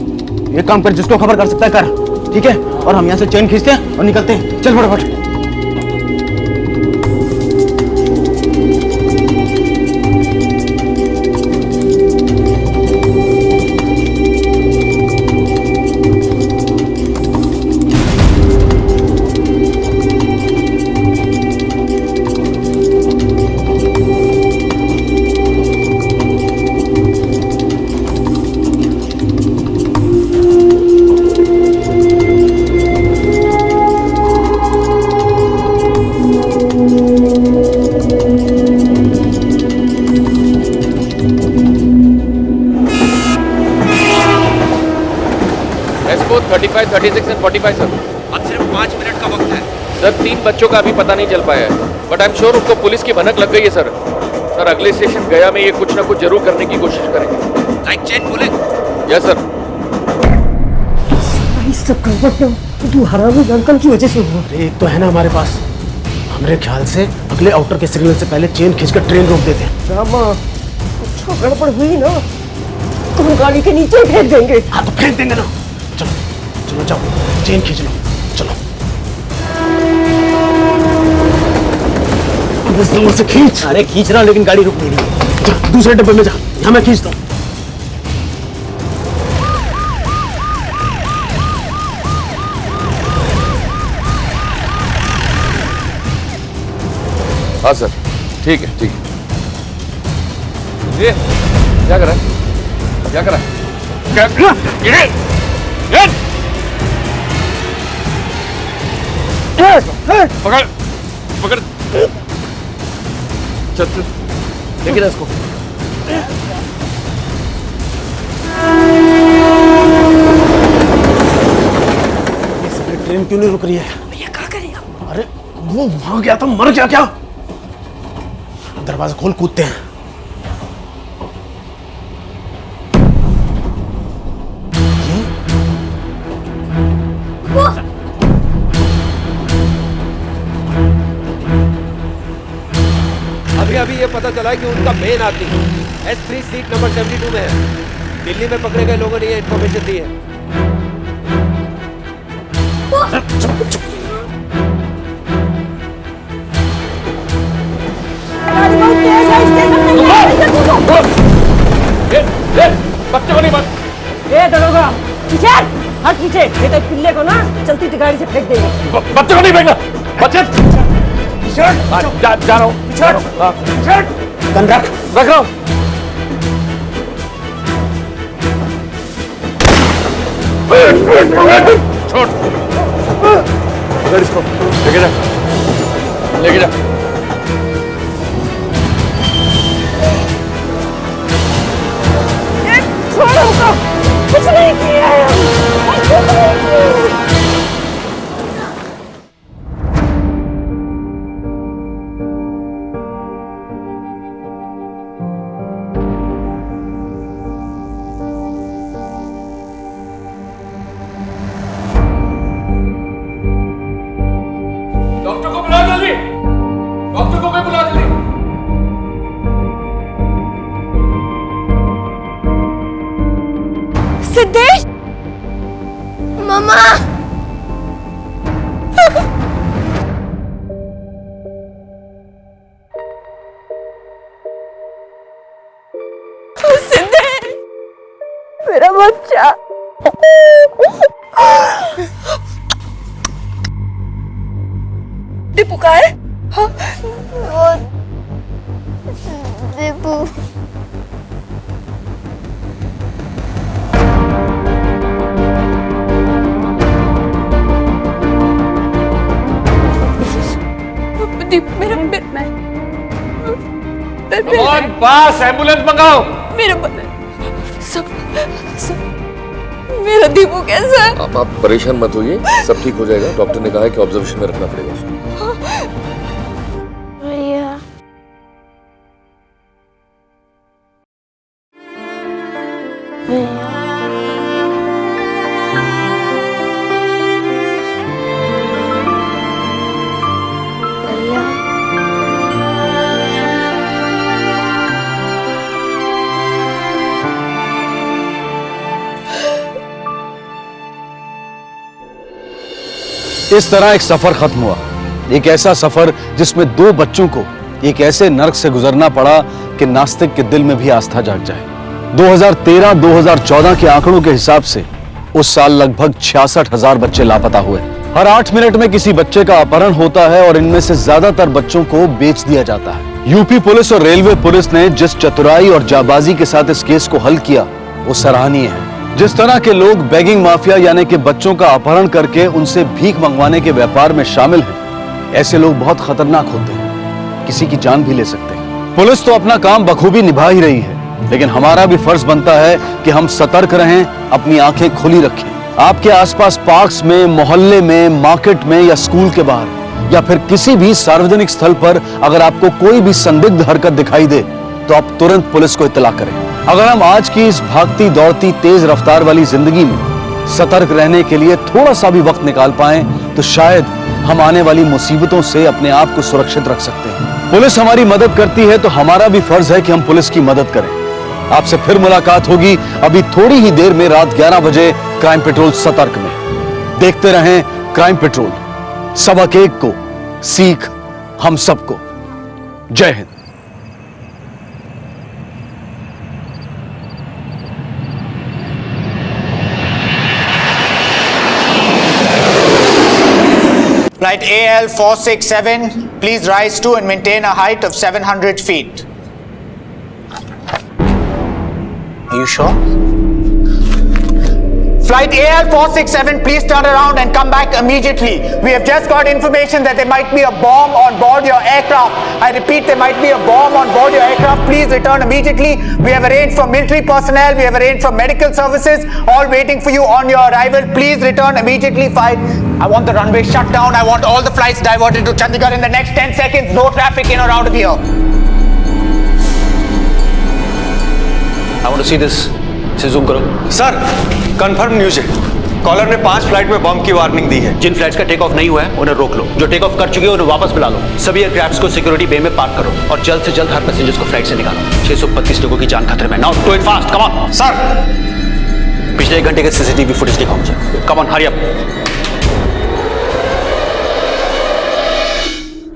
एक काम कर, जिसको खबर कर सकता है कर, ठीक है? और हम यहाँ से चेन खींचते हैं और निकलते हैं। चल फटाफट। S4 35, 36 and 45 sir. अब सिर्फ 5 मिनट का वक्त है। सर 3 बच्चों का अभी पता नहीं चल पाया है, बट आई एम श्योर उनको पुलिस की भनक लग गई है सर। सर अगले स्टेशन गया में ये कुछ ना कुछ जरूर करने की कोशिश करेंगे। Like chain pulling. Yes sir. सब गड़बड़ तू हरामी अंकल की वजह से हुआ। अरे एक तो है ना हमारे पास, हमारे ख्याल से अगले आउटर के सिग्नल से पहले चेन खींचकर ट्रेन रोक देते हैं। रामा, कुछ गड़बड़ हुई ना तो हम गाड़ी के नीचे ही फेंक देंगे। हाँ तो फेंक देंगे ना। चलो चलो जाओ, चेन खींच लो, चलो। इस नंबर से खींच। अरे खींच रहा, लेकिन गाड़ी रुक नहीं रही है। जा, दूसरे डब्बे में जा, यहाँ मैं खींचता हूँ। हाँ सर, ठीक है ठीक है। ये क्या कर रहा है? क्या कर रहा है? पकड़। चल चल लेके जा इसको। ट्रेन क्यों नहीं रुक रही है? भैया क्या करेगा? अरे वो वहां गया था, मर गया क्या? दरवाजा खोल, कूदते हैं। अभी अभी ये पता चला है कि उनका मेन आदमी S3 सीट नंबर 72 में है। दिल्ली में पकड़े गए लोगों ने ये इन्फॉर्मेशन दी है। गाड़ी बहुत तेज है, स्टेशन नहीं है। बच्चे को नहीं मत। ए दरोगा, पीछे हट, पीछे नहीं तो पिल्ले को ना चलती थी गाड़ी से फेंक देंगे। बच्चे को नहीं फेंकना। बच्चे जा रहा हूँ। गन रख रहा हूँ। छोड़ इधर इसको लेके जा, लेके जा। छोड़ो उसको, कुछ नहीं किया है, कुछ नहीं किया। डॉक्टर को बुला जल्दी, डॉक्टर को बुला जल्दी। सिद्धेश, मम्मा। सिद्धेश, मेरा बच्चा। दीपू का है? हाँ, वो दीपू। मेरा पास एम्बुलेंस मंगाओ। मेरा दीपू कैसा है? आप परेशान मत होइए, सब ठीक हो जाएगा। डॉक्टर ने कहा है कि ऑब्जर्वेशन में रखना पड़ेगा उसको। भैया, इस तरह एक सफर खत्म हुआ, एक ऐसा सफर जिसमें दो बच्चों को एक ऐसे नर्क से गुजरना पड़ा कि नास्तिक के दिल में भी आस्था जाग जाए। 2013-2014 के आंकड़ों के हिसाब से उस साल लगभग 66,000 बच्चे लापता हुए। हर 8 मिनट में किसी बच्चे का अपहरण होता है और इनमें से ज्यादातर बच्चों को बेच दिया जाता है। यूपी पुलिस और रेलवे पुलिस ने जिस चतुराई और जाबाजी के साथ इस केस को हल किया वो सराहनीय है। जिस तरह के लोग बेगिंग माफिया यानी कि बच्चों का अपहरण करके उनसे भीख मंगवाने के व्यापार में शामिल हैं, ऐसे लोग बहुत खतरनाक होते हैं, किसी की जान भी ले सकते हैं। पुलिस तो अपना काम बखूबी निभा ही रही है, लेकिन हमारा भी फर्ज बनता है कि हम सतर्क रहें, अपनी आंखें खुली रखें। आपके आसपास पार्क्स में, मोहल्ले में, मार्केट में या स्कूल के बाहर या फिर किसी भी सार्वजनिक स्थल पर अगर आपको कोई भी संदिग्ध हरकत दिखाई दे तो आप तुरंत पुलिस को इत्तला करें। अगर हम आज की इस भागती दौड़ती तेज रफ्तार वाली जिंदगी में सतर्क रहने के लिए थोड़ा सा भी वक्त निकाल पाएं तो शायद हम आने वाली मुसीबतों से अपने आप को सुरक्षित रख सकते हैं। पुलिस हमारी मदद करती है तो हमारा भी फर्ज है कि हम पुलिस की मदद करें। आपसे फिर मुलाकात होगी अभी थोड़ी ही देर में रात 11 बजे क्राइम पेट्रोल सतर्क में। देखते रहें क्राइम पेट्रोल, सबक एक को, सीख हम सबको। जय Hind. Flight AL 467, please rise to and maintain a height of 700 feet. Are you sure? Flight AL467, please turn around and come back immediately. We have just got information that there might be a bomb on board your aircraft. I repeat, there might be a bomb on board your aircraft. Please return immediately. We have arranged for military personnel, we have arranged for medical services, all waiting for you on your arrival. Please return immediately. I want the runway shut down. I want all the flights diverted to Chandigarh in the next 10 seconds. No traffic in or out of here. I want to see this. इसे zoom करो। Sir, confirm news है। Collar ने 5 flight में बम की warning दी है। जिन flights का take off नहीं हुआ है उन्हें रोक लो। जो टेक ऑफ कर चुके हैं उन्हें वापस बुला लो। सभी एयरक्राफ्ट्स को सिक्योरिटी बे में पार्क करो और जल्द से जल्द हर पैसेंजर्स को फ्लाइट से निकालो। 632 लोगों की जान खतरे में। Now do it fast, come on. Sir, पिछले 1 घंटे के सीसीटीवी फुटेज दिखाओ मुझे। Come on, hurry up.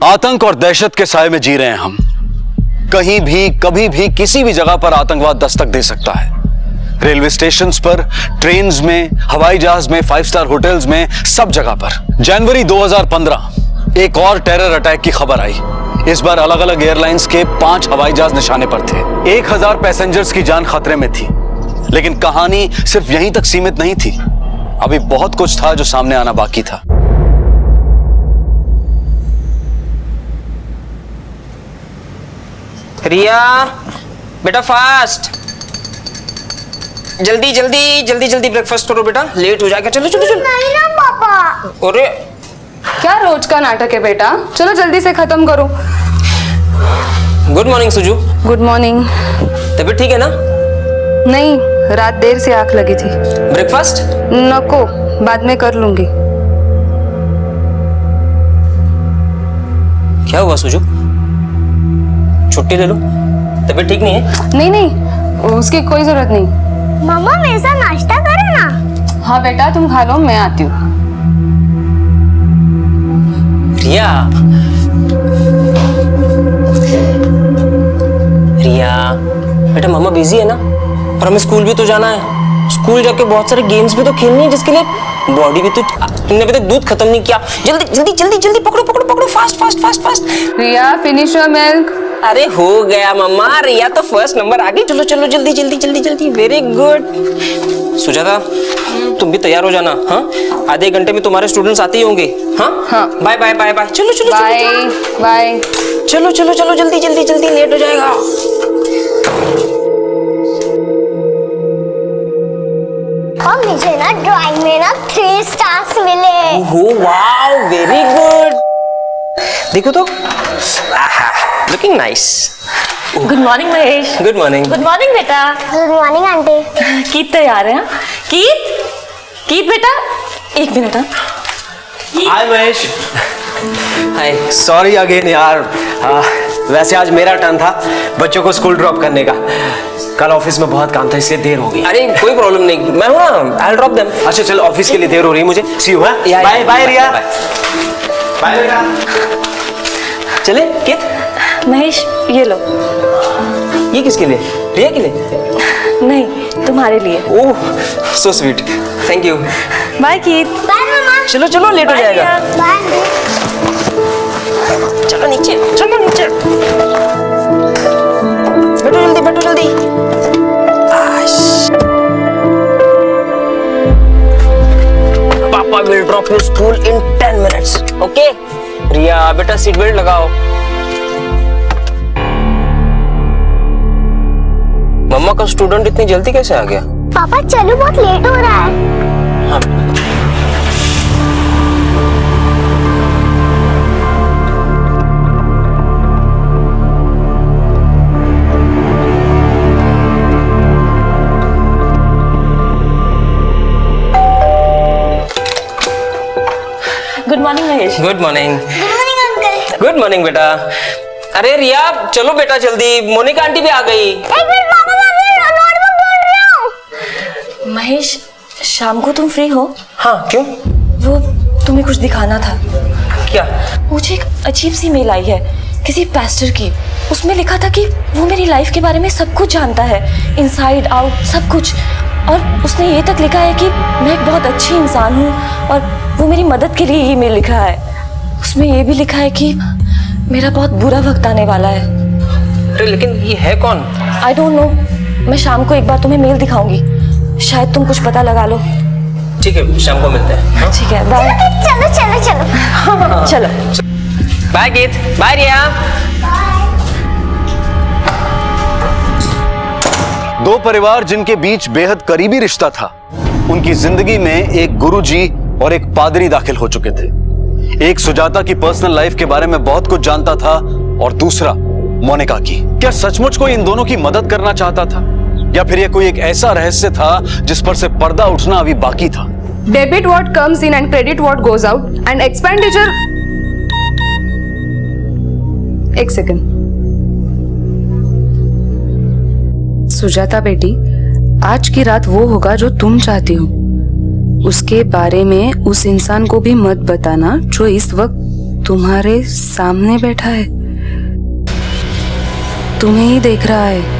आतंक और दहशत के साए में जी रहे हैं हम। कहीं भी, कभी भी, किसी भी जगह पर आतंकवाद दस्तक दे सकता है। रेलवे स्टेशंस पर, ट्रेन्स में, हवाई जहाज में, 5 स्टार होटल्स में, सब जगह पर। जनवरी 2015 एक और टेरर अटैक की खबर आई। इस बार अलग अलग एयरलाइंस के 5 हवाई जहाज निशाने पर थे। 1000 पैसेंजर्स की जान खतरे में थी। लेकिन कहानी सिर्फ यहीं तक सीमित नहीं थी। अभी बहुत कुछ था जो सामने आना बाकी था। रिया बेटा, फास्ट, जल्दी जल्दी जल्दी जल्दी ब्रेकफास्ट करो बेटा, लेट हो जाएगा। चलो चलो चलो। नहीं ना पापा। अरे क्या रोज का नाटक है बेटा, चलो जल्दी से खत्म करो। Good morning Suju. Good morning. तबीयत ठीक है ना? नहीं, रात देर से आंख लगी थी। ब्रेकफास्ट नको, बाद में कर लूंगी। क्या हुआ सुजू? छुट्टी ले लो, तबीयत ठीक नहीं है? नहीं नहीं, उसकी कोई जरूरत नहीं। मम्मा मेरे साथ नाश्ता करो ना। हाँ बेटा, तुम खा लो, मैं आती हूँ। रिया, रिया बेटा, मम्मा बिजी है ना, और हमें स्कूल भी तो जाना है। स्कूल जाके बहुत सारे गेम्स भी तो खेलनी है, जिसके लिए बॉडी भी तो। तुमने अभी तक दूध खत्म नहीं किया। जल्दी जल्दी जल्दी जल्दी पकड़ो पकड़ो पकड़ो, fast fast fast fast. Riya, finish your milk. अरे हो गया मम्मा, रिया तो फर्स्ट नंबर आ गई। चलो चलो जल्दी जल्दी जल्दी जल्दी। Very good. सुजाता, तुम भी तैयार हो जाना। हाँ, आधे घंटे में तुम्हारे स्टूडेंट्स आते ही होंगे। हाँ हाँ, बाय बाय बाय बाय। चलो चलो बाय बाय। चलो चलो चलो जल्दी जल्दी जल्दी, लेट हो जाएगा। और मुझे ना ड्राइंग में ना 3 स्टार्स मिले। Oh wow, very good. देखो तो, looking nice. Good morning Mahesh. Good morning. Good morning बेटा। Good morning aunty. कीत तैयार है? कीत, कीत बेटा, 1 minute. Hi Mahesh. Hi, sorry again यार। वैसे आज मेरा टर्न था बच्चों को स्कूल ड्रॉप करने का। कल ऑफिस में बहुत काम था इसलिए देर हो गई। अरे कोई प्रॉब्लम नहीं, मैं हूँ ना, आई विल ड्रॉप देम। अच्छा चल, ऑफिस के लिए देर हो रही है मुझे। See you. Bye bye Riya. Bye बेटा। चले कित? महेश ये लो। ये किसके लिए? रिया के लिए? नहीं, तुम्हारे लिए। Oh so sweet, thank you. Bye कीत। Bye mama. चलो चलो, लेट हो जाएगा। बाय। चलो नीचे, चलो नीचे। बैठो जल्दी, बैठो जल्दी। पापा will drop you school in 10 minutes, okay? Riya बेटा, सीट बेल्ट लगाओ। मम्मा का स्टूडेंट इतनी जल्दी कैसे आ गया? पापा चलो, बहुत लेट हो रहा है। हाँ। Good morning Mahesh. Good morning. Good morning uncle. Good morning बेटा। अरे रिया चलो बेटा जल्दी, मोनिका आंटी भी आ गई। एक मिनट पापा, मैं नोटबुक ढूंढ रही हूँ। महेश, शाम को तुम फ्री हो? हाँ, क्यों? वो तुम्हें कुछ दिखाना था। क्या? मुझे एक अजीब सी मेल आई है किसी पास्टर की। उसमें लिखा था कि वो मेरी लाइफ के बारे में सब कुछ जानता है, इनसाइड आउट सब कुछ। और उसने ये तक लिखा है कि मैं एक बहुत अच्छी इंसान हूँ और वो मेरी मदद के लिए ईमेल लिखा है। उसमें ये भी लिखा है कि मेरा बहुत बुरा वक्त आने वाला है। अरे लेकिन ये है कौन? I don't know. मैं शाम को एक बार तुम्हें मेल दिखाऊंगी, शायद तुम कुछ पता लगा लो। ठीक है, शाम को मिलते हैं। हाँ? ठीक है, बाय। चलो चलो चलो। चलो बाय गीत, बाय रिया। दो परिवार जिनके बीच बेहद करीबी रिश्ता था, उनकी जिंदगी में एक गुरुजी और एक पादरी दाखिल हो चुके थे। एक सुजाता की पर्सनल लाइफ के बारे में बहुत कुछ जानता था और दूसरा मोनिका की। क्या सचमुच कोई इन दोनों की मदद करना चाहता था, या फिर यह कोई एक ऐसा रहस्य था जिस पर से पर्दा उठना अभी बाकी था? Debit what comes in and credit what goes out and expenditure. एक सेकंड। सुजाता बेटी, आज की रात वो होगा जो तुम चाहती हो। उसके बारे में उस इंसान को भी मत बताना जो इस वक्त तुम्हारे सामने बैठा है, तुम्हें ही देख रहा है।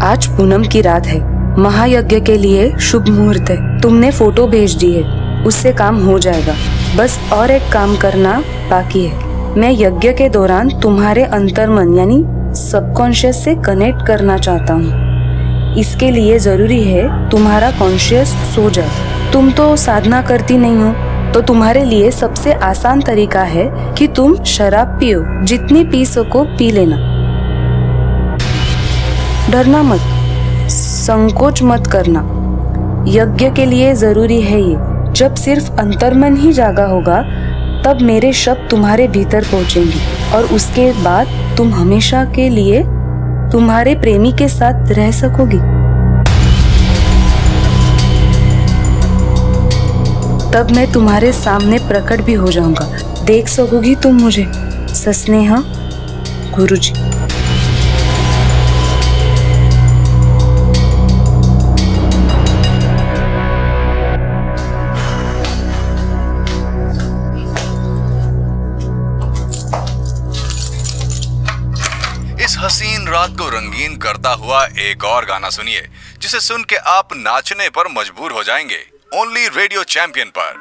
आज पूनम की रात है, महायज्ञ के लिए शुभ मुहूर्त है। तुमने फोटो भेज दी है, उससे काम हो जाएगा। बस और एक काम करना बाकी है। मैं यज्ञ के दौरान तुम्हारे अंतर्मन यानी सबकॉन्शियस से कनेक्ट करना चाहता हूँ। इसके लिए जरूरी है तुम्हारा कॉन्शियस सो जाए। तुम तो साधना करती नहीं हो, तो तुम्हारे लिए सबसे आसान तरीका है कि तुम शराब पियो। जितनी पी सको पी लेना, डरना मत, संकोच मत करना। यज्ञ के लिए जरूरी है ये। जब सिर्फ अंतर्मन ही जागा होगा तब मेरे शब्द तुम्हारे भीतर पहुंचेंगे और उसके बाद तुम हमेशा के लिए तुम्हारे प्रेमी के साथ रह सकोगी। तब मैं तुम्हारे सामने प्रकट भी हो जाऊंगा, देख सकोगी तुम मुझे। सस्नेहा, गुरुजी। इस हसीन रात को रंगीन करता हुआ एक और गाना सुनिए, जिसे सुन के आप नाचने पर मजबूर हो जाएंगे। ओनली रेडियो चैंपियन पर।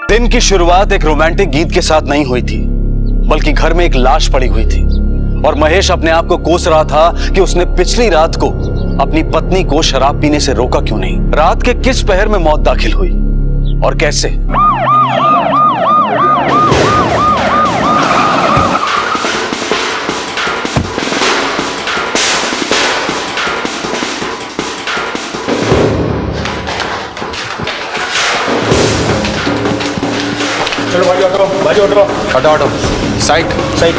दिन की शुरुआत एक रोमांटिक गीत के साथ नहीं हुई थी, बल्कि घर में एक लाश पड़ी हुई थी और महेश अपने आप को कोस रहा था कि उसने पिछली रात को अपनी पत्नी को शराब पीने से रोका क्यों नहीं। रात के किस पहर में मौत दाखिल हुई और कैसे? चलो बाजू हटो, बाजू हटो, हटो हटो, साइड साइड।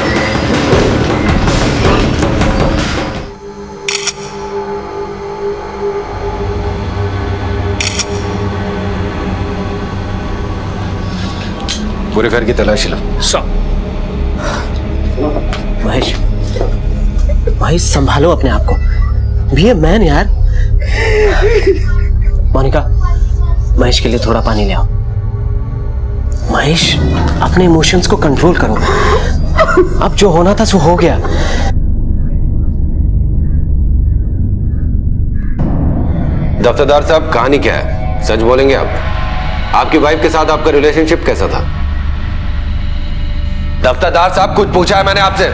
पूरे घर की तलाशी लो। महेश, महेश संभालो अपने आप को। बी ए मैन यार। मोनिका, महेश के लिए थोड़ा पानी ले आओ। महेश, अपने इमोशंस को कंट्रोल करो। अब जो होना था सो हो गया। दफ्तरदार साहब, कहानी क्या है? सच बोलेंगे आप? आपकी वाइफ के साथ आपका रिलेशनशिप कैसा था? दफ्तरदार साहब, कुछ पूछा है मैंने आपसे।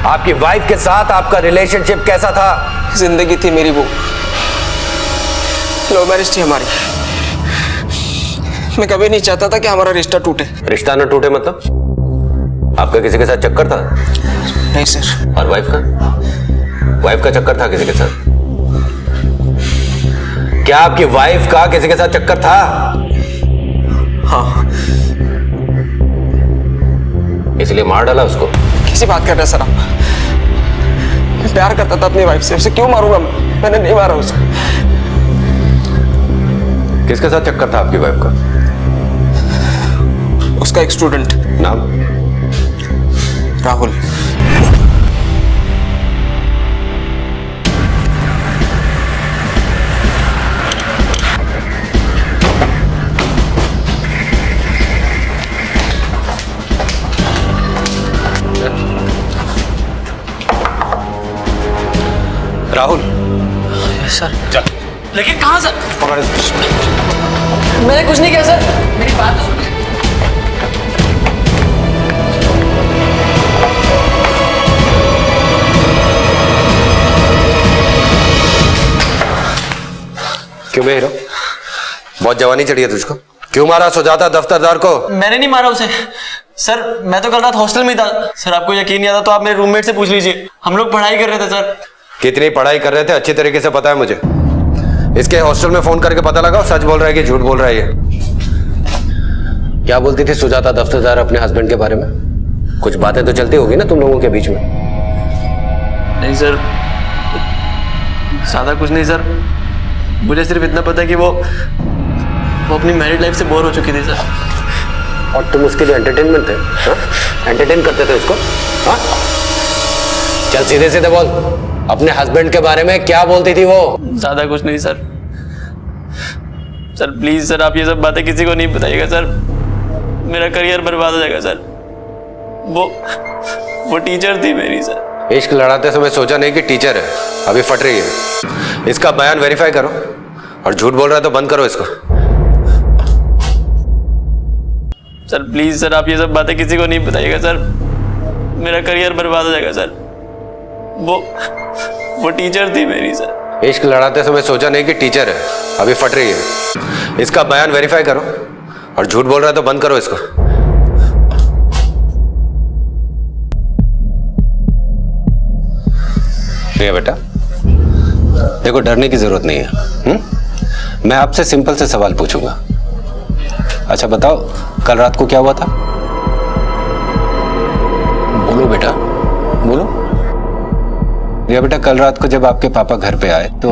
आपकी वाइफ के साथ आपका रिलेशनशिप कैसा था? जिंदगी थी मेरी वो, लव मैरिज थी हमारी। मैं कभी नहीं चाहता था कि हमारा रिश्ता टूटे। रिश्ता न टूटे मतलब? आपका किसी के साथ चक्कर था? नहीं सर। और वाइफ का? वाइफ का चक्कर था किसी के साथ? क्या आपकी वाइफ का किसी के साथ चक्कर था? हाँ। इसलिए मार डाला उसको? कैसी बात कर रहे हैं सर आप? मैं प्यार करता था अपनी वाइफ से, उसे क्यों मारूंगा? मैंने नहीं मारा उसे। किसके साथ चक्कर था आपकी वाइफ का? उसका एक स्टूडेंट। नाम? राहुल। राहुल। सर। चल। लेकिन कहाँ सर? पकड़ इसको। मैंने कुछ नहीं किया सर, मेरी बात तो सुनिए। क्यों बे हीरो? बहुत जवानी चढ़ी है तुझको। क्यों मारा सुजाता दफ्तरदार को? मैंने नहीं मारा उसे सर, मैं तो कल रात हॉस्टल में था सर। आपको यकीन नहीं आता तो आप मेरे रूममेट से पूछ लीजिए, हम लोग पढ़ाई कर रहे थे सर। कितनी पढ़ाई कर रहे थे अच्छी तरीके से पता है मुझे। इसके हॉस्टल में फोन करके पता लगाओ सच बोल रहा है कि झूठ बोल रहा है ये। क्या बोलती थी सुजाता दफ्तरदार अपने हस्बैंड के बारे में? कुछ बातें तो चलती होगी ना तुम लोगों के बीच में? नहीं सर, ज्यादा कुछ नहीं सर। मुझे सिर्फ इतना पता है कि वो अपनी मैरिड लाइफ से बोर हो चुकी थी सर। और तुम उसके लिए एंटरटेनमेंट थे? एंटरटेन करते थे उसको? हाँ? चल सीधे सीधे बोल, अपने हस्बैंड के बारे में क्या बोलती थी वो? ज्यादा कुछ नहीं सर। सर प्लीज सर, आप ये सब बातें किसी को नहीं बताइएगा सर, मेरा करियर बर्बाद हो जाएगा सर। वो टीचर थी मेरी सर। इश्क लड़ाते समय सोचा नहीं कि टीचर है, अभी फट रही है। इसका बयान वेरीफाई करो, और झूठ बोल रहा है तो बंद करो इसको। सर प्लीज सर, आप ये सब बातें किसी को नहीं बताइएगा सर, मेरा करियर बर्बाद हो जाएगा सर। वो टीचर थी मेरी सर। इश्क लड़ाते समय सोचा नहीं कि टीचर है, अभी फट रही है। इसका बयान वेरीफाई करो, और झूठ बोल रहा है तो बंद करो इसको। ठीक है बेटा, देखो डरने की जरूरत नहीं है। मैं आपसे सिंपल से सवाल पूछूंगा। अच्छा बताओ, कल रात को क्या हुआ था? बोलो बेटा, बोलो। रिया बेटा, कल रात को जब आपके पापा घर पे आए तो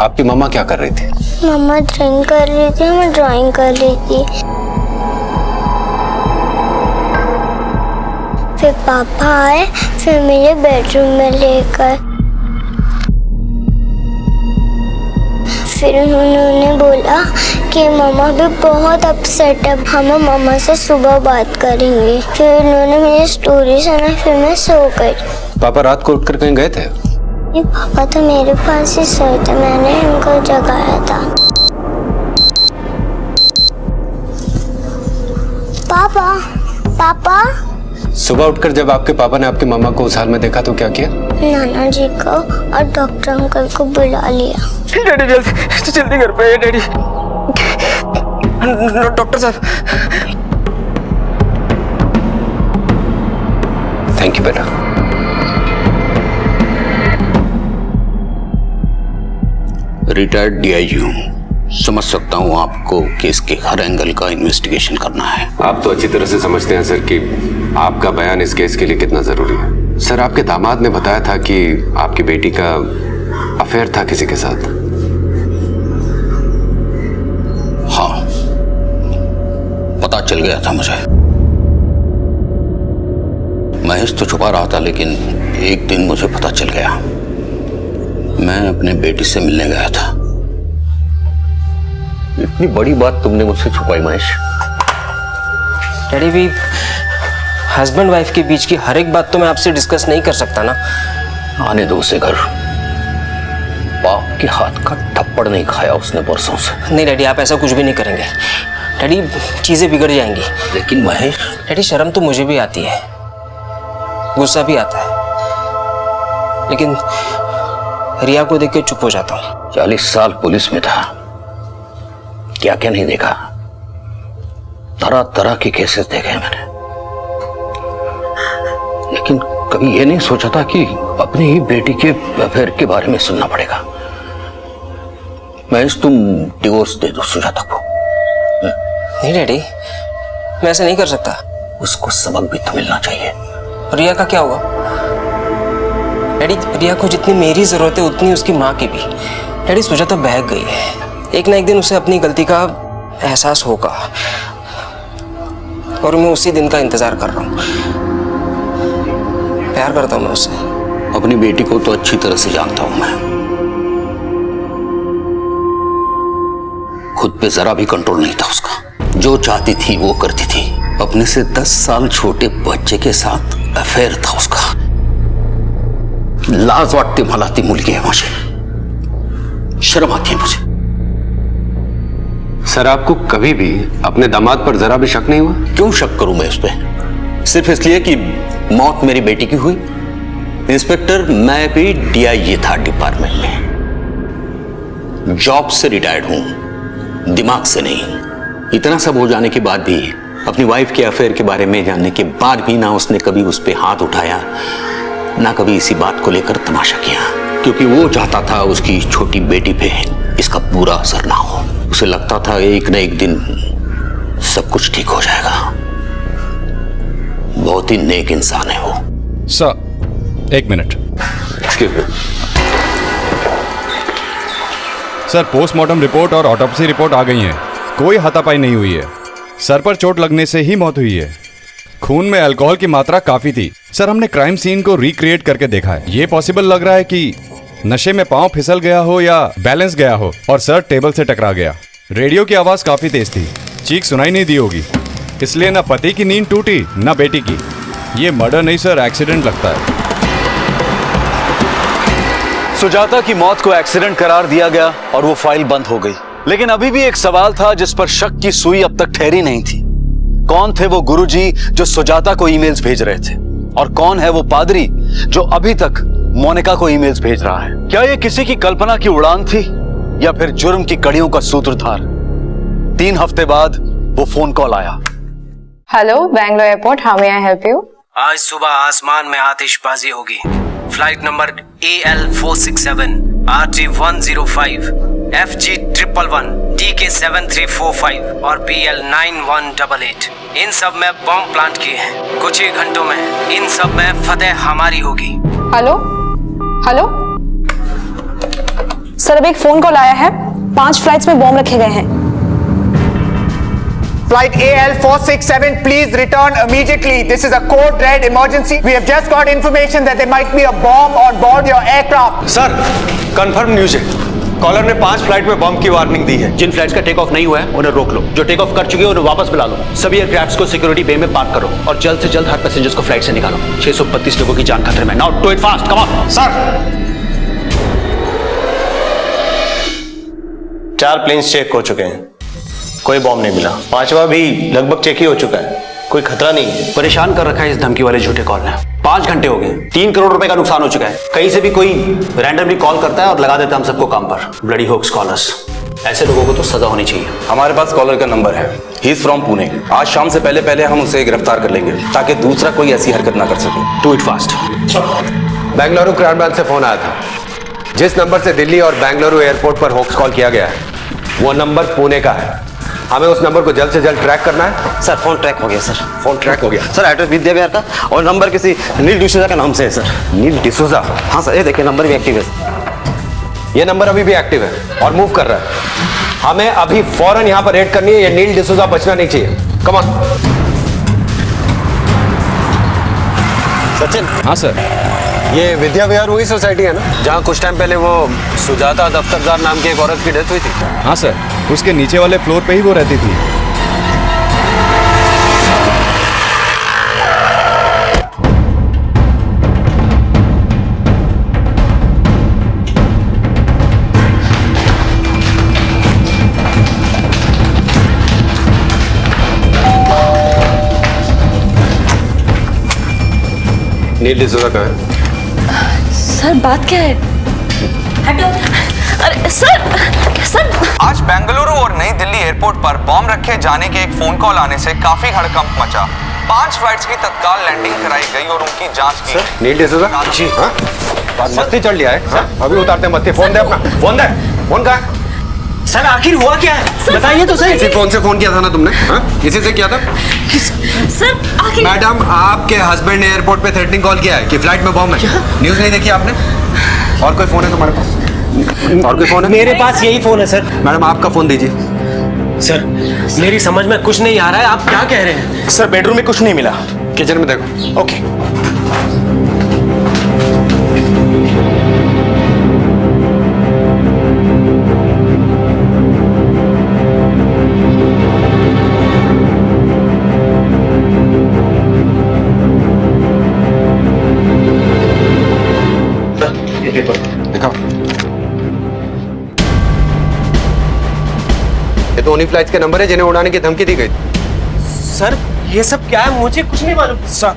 आपकी मम्मा क्या कर रही थी? मम्मा ड्राइंग कर रही थी, मैं ड्राइंग कर रही थी। फिर पापा आए, फिर मेरे बेडरूम में लेकर, फिर उन्होंने बोला कि मम्मा भी बहुत अपसेट है, हम मम्मा से सुबह बात करेंगे। फिर उन्होंने मुझे स्टोरी सुना, फिर मैं सो गई। पापा रात को उठकर कहीं गए थे? ये पापा तो मेरे पास ही सोए थे, मैंने उनको जगाया था। पापा, पापा। सुबह उठकर जब आपके पापा ने आपकी मम्मा को उस हाल में देखा तो क्या किया? नाना जी को और डॉक्टर अंकल को बुला लिया। डैडी जल्दी घर पे आइए डैडी। डॉक्टर साहब। थैंक यू बेटा। रिटायर्ड डीआईजी हूँ, समझ सकता हूँ आपको केस के हर एंगल का इन्वेस्टिगेशन करना है। आप तो अच्छी तरह से समझते हैं सर कि आपका बयान इस केस के लिए कितना जरूरी है। सर, आपके दामाद ने बताया था कि आपकी बेटी का अफेयर था किसी के साथ। हाँ, पता चल गया था मुझे। महेश तो छुपा रहा था, लेकिन एक दिन मुझे पता चल गया। मैं अपने बेटी से मिलने गया था। इतनी बड़ी बात तुमने मुझसे छुपाई महेश? डैडी भी हस्बैंड वाइफ के बीच की हर एक बात तो मैं आपसे डिस्कस नहीं कर सकता ना। आने दो उसे घर। बाप के हाथ का थप्पड़ नहीं खाया उसने बरसों से। नहीं डैडी, आप ऐसा कुछ भी नहीं करेंगे डैडी, चीजें बिगड़ जाएंगी। लेकिन महेश। डैडी शर्म तो मुझे भी आती है, गुस्सा भी आता है, लेकिन रिया को देख के चुप हो जाता हूँ। 40 साल पुलिस में था, क्या क्या नहीं देखा। तरह तरह के केसेस देखे मैंने, लेकिन कभी ये नहीं सोचा था कि अपनी ही बेटी के अफेयर के बारे में सुनना पड़ेगा। महेश, तुम डिवोर्स दे दो सुजाता को। नहीं डैडी, मैं ऐसा नहीं कर सकता। उसको सबक भी तो मिलना चाहिए। रिया का क्या होगा? डैडी, रिया को जितनी मेरी जरूरत है उतनी उसकी माँ की भी। डैडी, सुजाता बहक गई है, एक ना एक दिन उसे अपनी गलती का एहसास होगा, और मैं उसी दिन का इंतजार कर रहा हूँ। प्यार करता हूँ मैं उससे। अपनी बेटी को तो अच्छी तरह से जानता हूं मैं। खुद पे जरा भी कंट्रोल नहीं था उसका। जो चाहती थी वो करती थी। अपने से 10 साल छोटे बच्चे के साथ अफेयर था उसका। लाज वाटते मला ती मुलगी आहे माझी, शर्म आती है मुझे। सर, आपको कभी भी अपने दामाद पर जरा भी शक नहीं हुआ? क्यों शक करूं मैं उस पे? सिर्फ इसलिए कि मौत मेरी बेटी की हुई। इंस्पेक्टर, मैं भी डीआईजी था डिपार्टमेंट में। जॉब से रिटायर्ड हूं, दिमाग से नहीं। इतना सब हो जाने के बाद भी, अपनी वाइफ के अफेयर के बारे में जानने के बाद भी ना उसने कभी उस पे हाथ उठाया, ना कभी इसी बात को लेकर तमाशा किया, क्योंकि वो चाहता था उसकी छोटी बेटी पे इसका पूरा असर ना हो। उसे लगता था एक न एक दिन सब कुछ ठीक हो जाएगा। बहुत ही नेक इंसान है वो। सर, एक minute. Excuse me. Sir, postmortem report और ऑटोप्सी रिपोर्ट आ गई हैं। कोई हाथापाई नहीं हुई है। सर पर चोट लगने से ही मौत हुई है। खून में अल्कोहल की मात्रा काफी थी। सर, हमने क्राइम सीन को रिक्रिएट करके देखा है। ये पॉसिबल लग रहा है कि नशे में पांव फिसल गया हो या बैलेंस गया हो और सर टेबल से टकरा गया। रेडियो की आवाज काफी तेज थी, चीख सुनाई नहीं दी होगी, इसलिए ना पति की नींद टूटी ना बेटी की। ये मर्डर नहीं सर, एक्सीडेंट लगता है। सुजाता की मौत को एक्सीडेंट करार दिया गया और वो फाइल बंद हो गई। लेकिन अभी भी एक सवाल था जिस पर शक की सुई अब तक ठहरी नहीं थी। कौन थे वो गुरुजी जो सुजाता को ईमेल्स भेज रहे थे, और कौन है वो पादरी जो अभी तक मोनिका को ईमेल्स भेज रहा है? क्या ये किसी की कल्पना की उड़ान थी या फिर जुर्म की कड़ियों का सूत्रधार? 3 हफ्ते बाद वो फोन कॉल आया। Hello, Bangalore airport, how may I help you? आज सुबह आसमान में आतिशबाजी होगी। Flight number AL467 RT105 FG111 DK7345 और BL9188 इन सब में बॉम्ब प्लांट किए हैं। कुछ ही घंटों में इन सब में फतेह हमारी होगी। हेलो हेलो सर, अभी एक फोन कॉल आया है। 5 फ्लाइट्स में बॉम्ब रखे गए हैं। Flight AL467, please return immediately. This is a code red emergency. We have just got information that there might be a bomb on board your aircraft. Sir, confirm news है। Collar ने 5 flight में बम की warning दी है। जिन flights का take off नहीं हुआ है उन्हें रोक लो, जो टेक ऑफ कर चुके हैं उन्हें वापस बुला लो। सभी एयरक्राफ्ट्स को सिक्योरिटी बे में पार्क करो और जल्द से जल्द हर पैसेंजर्स को फ्लाइट से निकालो। 632 लोगों की जान खतरे में। Now do it fast, come on. Sir, 4 planes check हो चुके हैं, कोई बॉम्ब नहीं मिला। 5वां भी लगभग चेक ही हो चुका है, कोई खतरा नहीं है। परेशान कर रखा है इस धमकी वाले झूठे कॉल ने। 5 घंटे हो गए, 3 करोड़ रुपए का नुकसान हो चुका है। कहीं से भी कोई रैंडमली कॉल करता है और लगा देता है हम सबको काम पर। ब्लडी होक्स कॉलर्स, ऐसे लोगों को तो सजा होनी चाहिए। हमारे पास कॉलर का नंबर है। He is from Pune. आज शाम से पहले हम उसे गिरफ्तार कर लेंगे ताकि दूसरा कोई ऐसी हरकत ना कर सके। Do it fast. Bengaluru crown bank से फोन आया था। जिस नंबर से दिल्ली और बेंगलुरु एयरपोर्ट पर होक्स कॉल किया गया है वो नंबर पुणे का है। हमें उस नंबर को जल्द से जल्द ट्रैक करना है। सर, फोन ट्रैक हो गया सर। फोन ट्रैक हो गया सर। एड्रेस विद्या विहार का और नंबर किसी नील डिसूजा का नाम से है सर। नील डिसूजा? हाँ सर, ये देखिए नंबर भी एक्टिव है। ये नंबर अभी भी एक्टिव है और मूव कर रहा है। हमें अभी फौरन यहाँ पर रेड करनी है। ये नील डिसूजा बचना नहीं चाहिए। Come on. सचिन। हाँ सर। ये विद्या विहार वही सोसाइटी है ना जहाँ कुछ टाइम पहले वो सुजाता दफ्तरदार नाम की एक औरत की डेथ हुई थी? हाँ सर, उसके नीचे वाले फ्लोर पे ही वो रहती थी। नील डिसूजा कहाँ है? सर, बात क्या है? हटो। अरे सर आज बेंगलुरु और नई दिल्ली एयरपोर्ट पर बॉम्ब रखे जाने के एक फोन कॉल आने से काफी हड़कंप मचा। 5 फ्लाइट्स की तत्काल लैंडिंग कराई गई और उनकी जांच की। नील डिसूजा जी? हाँ, मस्ती चढ़ लिया है। अभी उतारते मस्ती। फोन दे अपना। फोन दे। फोन कहाँ है? सर, आखिर हुआ क्या है? बताइए तो सही। इसी फोन से फोन किया था ना तुमने? हाँ, इसी से किया था। सर, आखिर मैडम, आपके हस्बैंड ने एयरपोर्ट पे थ्रेटनिंग कॉल किया है कि फ्लाइट में बॉम्ब है। न्यूज़ नहीं देखी आपने? और कोई फोन है तुम्हारे पास? और कोई फोन है? मेरे पास यही फोन है सर। मैडम, आपका फोन दीजिए। सर, मेरी समझ में कुछ नहीं आ रहा है, आप क्या कह रहे हैं? सर, बेडरूम में कुछ नहीं मिला। किचन में देखो। ओके। ये तो उन्हीं फ्लाइट्स के नंबर है जिन्हें उड़ाने की धमकी दी गई। सर, ये सब क्या है? मुझे कुछ नहीं मालूम। सर,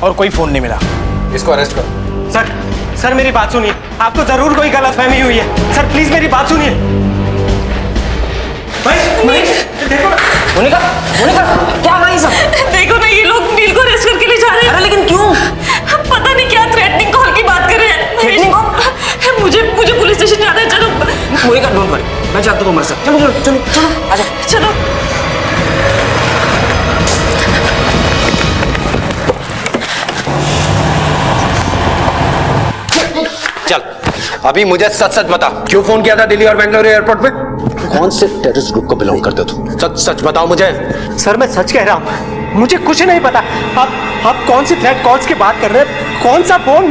और कोई फोन नहीं मिला। इसको अरेस्ट करो। सर सर मेरी बात सुनिए, आपको जरूर कोई गलतफहमी हुई है। सर प्लीज मेरी बात सुनिए। मोनिका, मोनिका, क्या हुआ ये सब? देखो ना, ये लोग नील को अरेस्ट करके ले जा रहे हैं। अरे लेकिन क्यों? पता नहीं क्या थ्रेटनिंग कॉल की बात कर रहे हैं। Threatening call? मुझे पुलिस स्टेशन जाना है, चलो। मोनिका डोंट वरी, मैं चलता हूँ तुम्हारे साथ। चलो चलो चलो चलो, आजा। चलो। चल, अभी मुझे सच सच बता, क्यों फोन किया था दिल्ली और बेंगलुरु एयरपोर्ट पे? कौन से टेररिस्ट ग्रुप को बिलोंग करते हो? सच सच बताओ मुझे। सर मैं सच कह रहा हूँ, मुझे कुछ नहीं पता। आप कौन सी थ्रेट कॉल्स की बात कर रहे हैं? कौन सा फोन?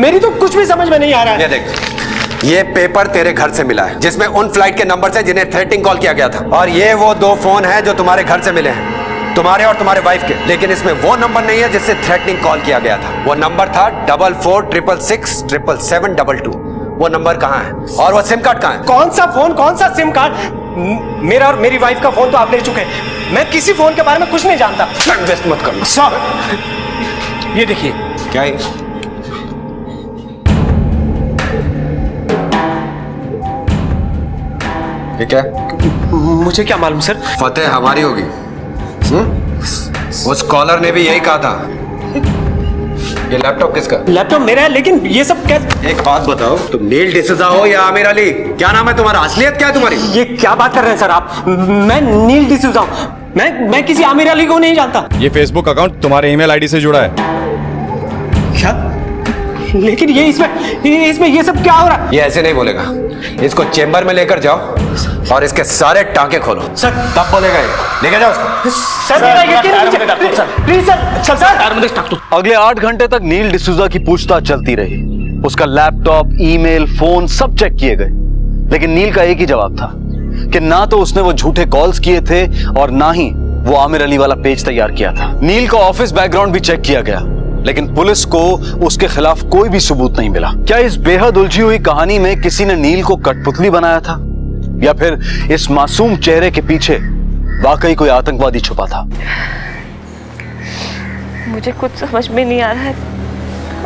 मेरी तो कुछ भी समझ में नहीं आ रहा है। ये देख, ये पेपर तेरे घर से मिला है जिसमें उन फ्लाइट के नंबर हैं जिन्हें थ्रेटिंग कॉल किया गया था, और ये वो 2 फोन हैं जो तुम्हारे घर से मिले हैं, तुम्हारे और तुम्हारे वाइफ के। लेकिन इसमें वो नंबर नहीं है जिससे थ्रेटनिंग कॉल किया गया था। वो नंबर था 4466 77722। वो नंबर कहाँ है और वो सिम कार्ड कहाँ है? कौन सा फोन, कौन सा सिम कार्ड? मेरा और मेरी वाइफ का फोन तो आप ले चुके हैं। मैं किसी फोन के बारे में कुछ नहीं जानता। टाइम वेस्ट मत करना। सर ये देखिए। क्या है ये? क्या? मुझे क्या मालूम सर। फतेह हमारी होगी। उस कॉलर ने भी यही कहा था। ये लैपटॉप किसका? लैपटॉप मेरा है, लेकिन ये सब कैसे? एक बात बताओ, तुम नील डिसूजा हो या आमिर अली? क्या नाम है तुम्हारा? असलियत क्या है तुम्हारी? ये क्या बात कर रहे हैं सर आप? मैं नील डिसूजा हूं। मैं किसी आमिर अली को नहीं जानता। ये फेसबुक अकाउंट तुम्हारे ईमेल आईडी से जुड़ा है। क्या? लेकिन ये इसमें ये सब क्या हो रहा है? ये ऐसे नहीं बोलेगा। इसको चेंबर में लेकर जाओ और इसके सारे टांके खोलो। सर तब बोलेगा ये। लेकर जाओ उसको। अगले 8 घंटे तक नील डिसूजा की पूछताछ चलती रही। उसका लैपटॉप, ईमेल, फोन सब चेक किए गए, लेकिन नील का एक ही जवाब था कि ना तो उसने वो झूठे कॉल्स किए थे और ना ही वो आमिर अली वाला पेज तैयार किया था। नील का ऑफिस बैकग्राउंड भी चेक किया गया, लेकिन पुलिस को उसके खिलाफ कोई भी सबूत नहीं मिला। क्या इस बेहद उलझी हुई कहानी में किसी ने नील को कठपुतली बनाया था, या फिर इस मासूम चेहरे के पीछे वाकई कोई आतंकवादी छुपा था? मुझे कुछ समझ में नहीं आ रहा है।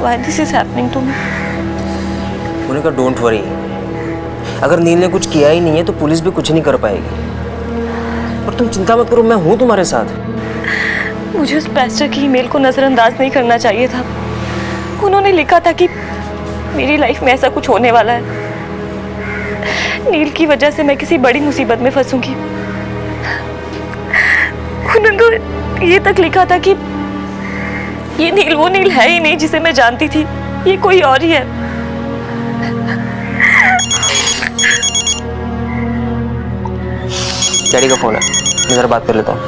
Why this is happening to me? Monica don't worry, अगर नील ने कुछ किया ही नहीं है तो पुलिस भी कुछ नहीं कर पाएगी। और तुम चिंता मत करो, मैं हूं तुम्हारे साथ। मुझे उस पास्टर की ईमेल को नजरअंदाज नहीं करना चाहिए था। उन्होंने लिखा था कि मेरी लाइफ में ऐसा कुछ होने वाला है। नील की वजह से मैं किसी बड़ी मुसीबत में फंसूंगी। उन्होंने तो ये तक लिखा था कि ये नील वो नील है ही नहीं जिसे मैं जानती थी, ये कोई और ही है। डैडी का फोन है, मैं जरा बात कर लेता हूँ।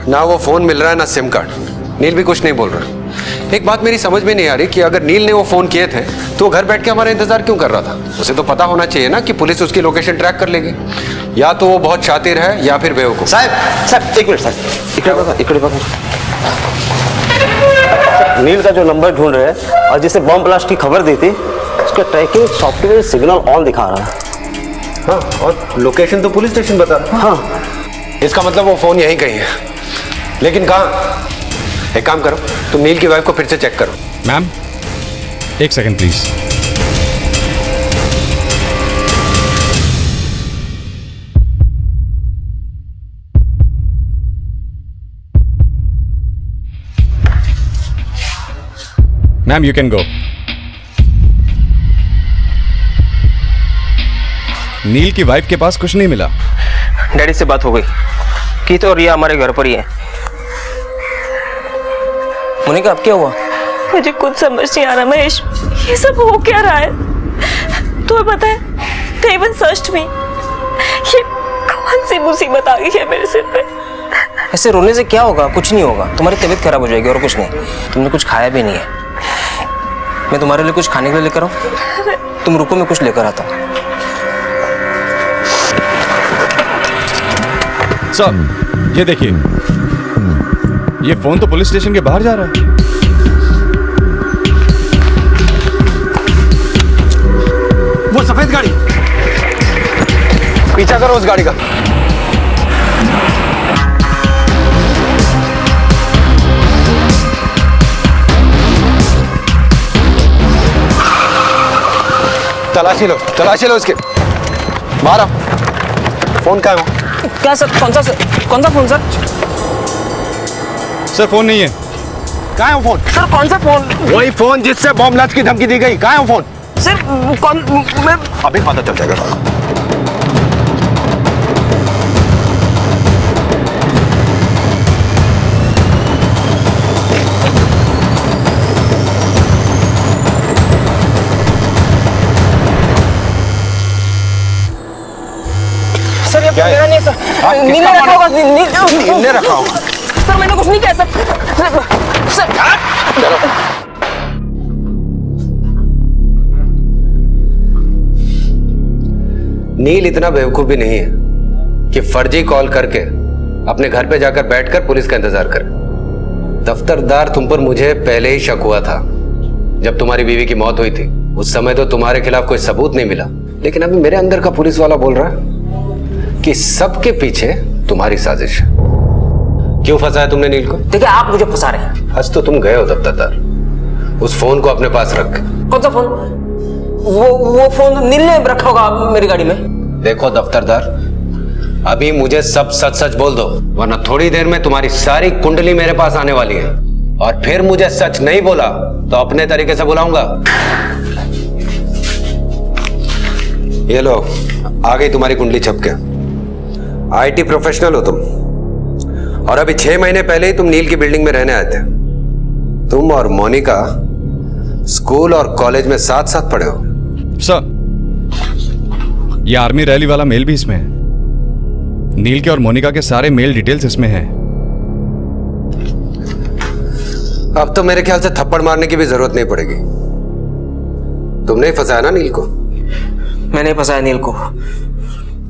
ना वो फोन मिल रहा है ना सिम कार्ड। नील भी कुछ नहीं बोल रहा। एक बात मेरी समझ में नहीं आ रही कि अगर नील ने वो फोन किए थे तो घर बैठ के हमारा इंतजार क्यों कर रहा था? उसे तो पता होना चाहिए ना कि पुलिस उसकी लोकेशन ट्रैक कर लेगी। या तो वो बहुत शातिर है या फिर बेवकूफ। साहब एक मिनट साहब, इकड़े पकड़। नील का जो नंबर ढूंढ रहे हैं और जिसे बॉम्ब ब्लास्ट की खबर दी थी, उसका ट्रैकिंग सॉफ्टवेयर सिग्नल ऑन दिखा रहा है। हाँ, और लोकेशन तो पुलिस स्टेशन बता रहा है। हाँ, इसका मतलब वो फोन यहीं कहीं है, लेकिन कहाँ? एक काम करो, तुम नील की वाइफ को फिर से चेक करो। मैम एक second please. Ma'am you can go. Neel की वाइफ के पास कुछ नहीं मिला। डैडी से बात हो गई कि तो रिया हमारे घर पर ही है। मोनिका अब क्या हुआ? मुझे कुछ समझ नहीं आ रहा महेश, ये सब हो क्या रहा है? तुम्हें पता है, they even searched me। ये कौन सी मुसीबत आ गई है मेरे सिर पे? ऐसे रोने से क्या होगा? कुछ नहीं होगा, तुम्हारी तबीयत खराब हो जाएगी और कुछ नहीं। तुमने कुछ खाया भी नहीं है। मैं तुम्हारे लिए कुछ खाने के लिए लेकर आऊं? तुम रुको, मैं कुछ लेकर आता हूं। सर ये देखिए, ये फोन तो पुलिस स्टेशन के बाहर जा रहा है। वो सफेद गाड़ी, पीछा करो उस गाड़ी का। तलाशी लो इसके। बाहर आओ। फोन कहाँ है? क्या सर? कौन सा फोन सर? सर फोन नहीं है। कहाँ है वो फोन? सर कौन सा फोन? वही फोन जिससे बॉम्ब ब्लास्ट की धमकी दी गई। कहाँ है वो फोन? सर कौन? मैं अभी पता चल जाएगा। सर ये क्या है? मेरा नहीं सर। नील ने रखा होगा। नील ने रखा होगा। सर मैंने कुछ नहीं किया सर। चलो। नील इतना बेवकूफ भी नहीं है कि फर्जी कॉल करके अपने घर पे जाकर बैठकर पुलिस का इंतजार करे। दफ्तरदार, तुम पर मुझे पहले ही शक हुआ था। जब तुम्हारी बीवी की मौत हुई थी उस समय तो तुम्हारे खिलाफ कोई सबूत नहीं मिला, लेकिन अभी मेरे अंदर का पुलिस वाला बोल रहा है कि सबके पीछे तुम्हारी साजिश है। क्यों फंसाया तुमने नील को? देखिए आप मुझे फंसा रहे हैं। आज तो तुम गए हो दफ्तरदार, उस फोन को अपने पास रख। कौन सा फोन? वो फोन नील ने रखा होगा मेरी गाड़ी में। देखो दफ्तरदार, अभी मुझे सब सच सच बोल दो, वरना थोड़ी देर में तुम्हारी सारी कुंडली मेरे पास आने वाली है और फिर मुझे सच नहीं बोला तो अपने तरीके से बुलाऊंगा। ये लो, आ गई तुम्हारी कुंडली छपके। आईटी प्रोफेशनल हो तुम, और अभी 6 महीने पहले ही तुम नील की बिल्डिंग में रहने आए थे। तुम और मोनिका स्कूल और कॉलेज में साथ साथ पढ़े हो। सर, ये आर्मी रैली वाला मेल भी इसमें है। नील के और मोनिका के सारे मेल डिटेल्स इसमें हैं। अब तो मेरे ख्याल से थप्पड़ मारने की भी जरूरत नहीं पड़ेगी। तुमने ही फंसाया ना नील को? मैंने फंसाया नील को।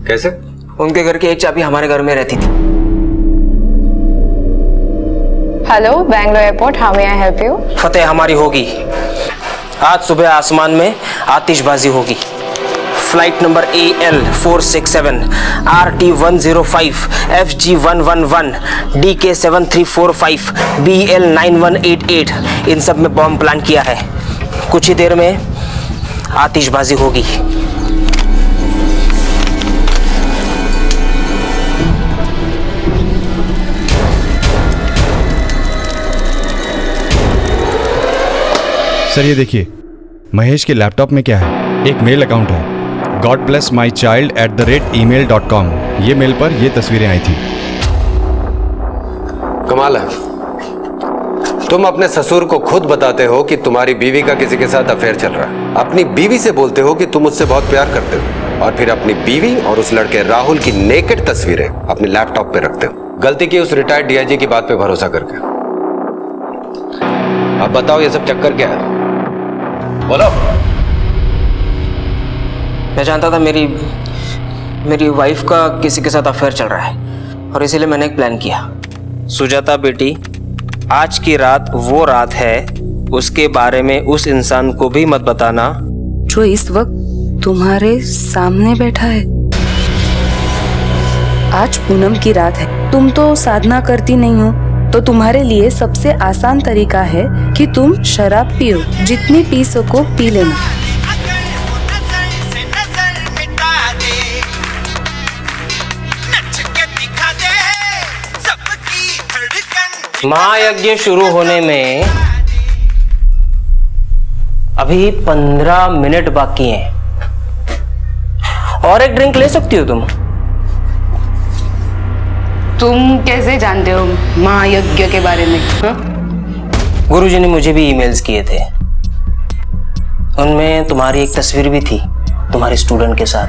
कैसे? उनके घर की एक चाबी हमारे घर में रहती थी। Hello, Bangalore airport, how may I help you? फतेह हमारी होगी। आज सुबह आसमान में आतिशबाजी होगी। Flight number AL467, RT105, FG111, DK7345, BL9188, इन सब में बॉम्ब प्लान किया है। कुछ ही देर में आतिशबाजी होगी। सर ये देखिए, महेश के लैपटॉप में क्या है? एक मेल अकाउंट है, godblessmychild@email.com। ये मेल पर ये तस्वीरें आई थी। कमाल है, तुम अपने ससुर को खुद बताते हो कि तुम्हारी बीवी का किसी के साथ अफेयर चल रहा है। अपनी बीवी से बोलते हो कि तुम उससे बहुत प्यार करते हो, और फिर अपनी बीवी और उस लड़के राहुल की नेकेड तस्वीरें अपने लैपटॉप पे रखते हो। गलती की उस रिटायर्ड DIG की बात पे भरोसा करके। अब बताओ ये सब चक्कर क्या है? बोलो। मैं जानता था मेरी वाइफ का किसी के साथ अफेयर चल रहा है, और इसीलिए मैंने एक प्लान किया। सुजाता बेटी, आज की रात वो रात है, उसके बारे में उस इंसान को भी मत बताना जो इस वक्त तुम्हारे सामने बैठा है। आज पूनम की रात है। तुम तो साधना करती नहीं हो, तो तुम्हारे लिए सबसे आसान तरीका है कि तुम शराब पियो। जितनी पी सको पी लेना। महायज्ञ शुरू होने में अभी 15 मिनट बाकी हैं। और एक ड्रिंक ले सकती हो तुम। तुम कैसे जानते हो महायज्ञ के बारे में? गुरुजी ने मुझे भी ईमेल्स किए थे, उनमें तुम्हारी एक तस्वीर भी थी तुम्हारे स्टूडेंट के साथ।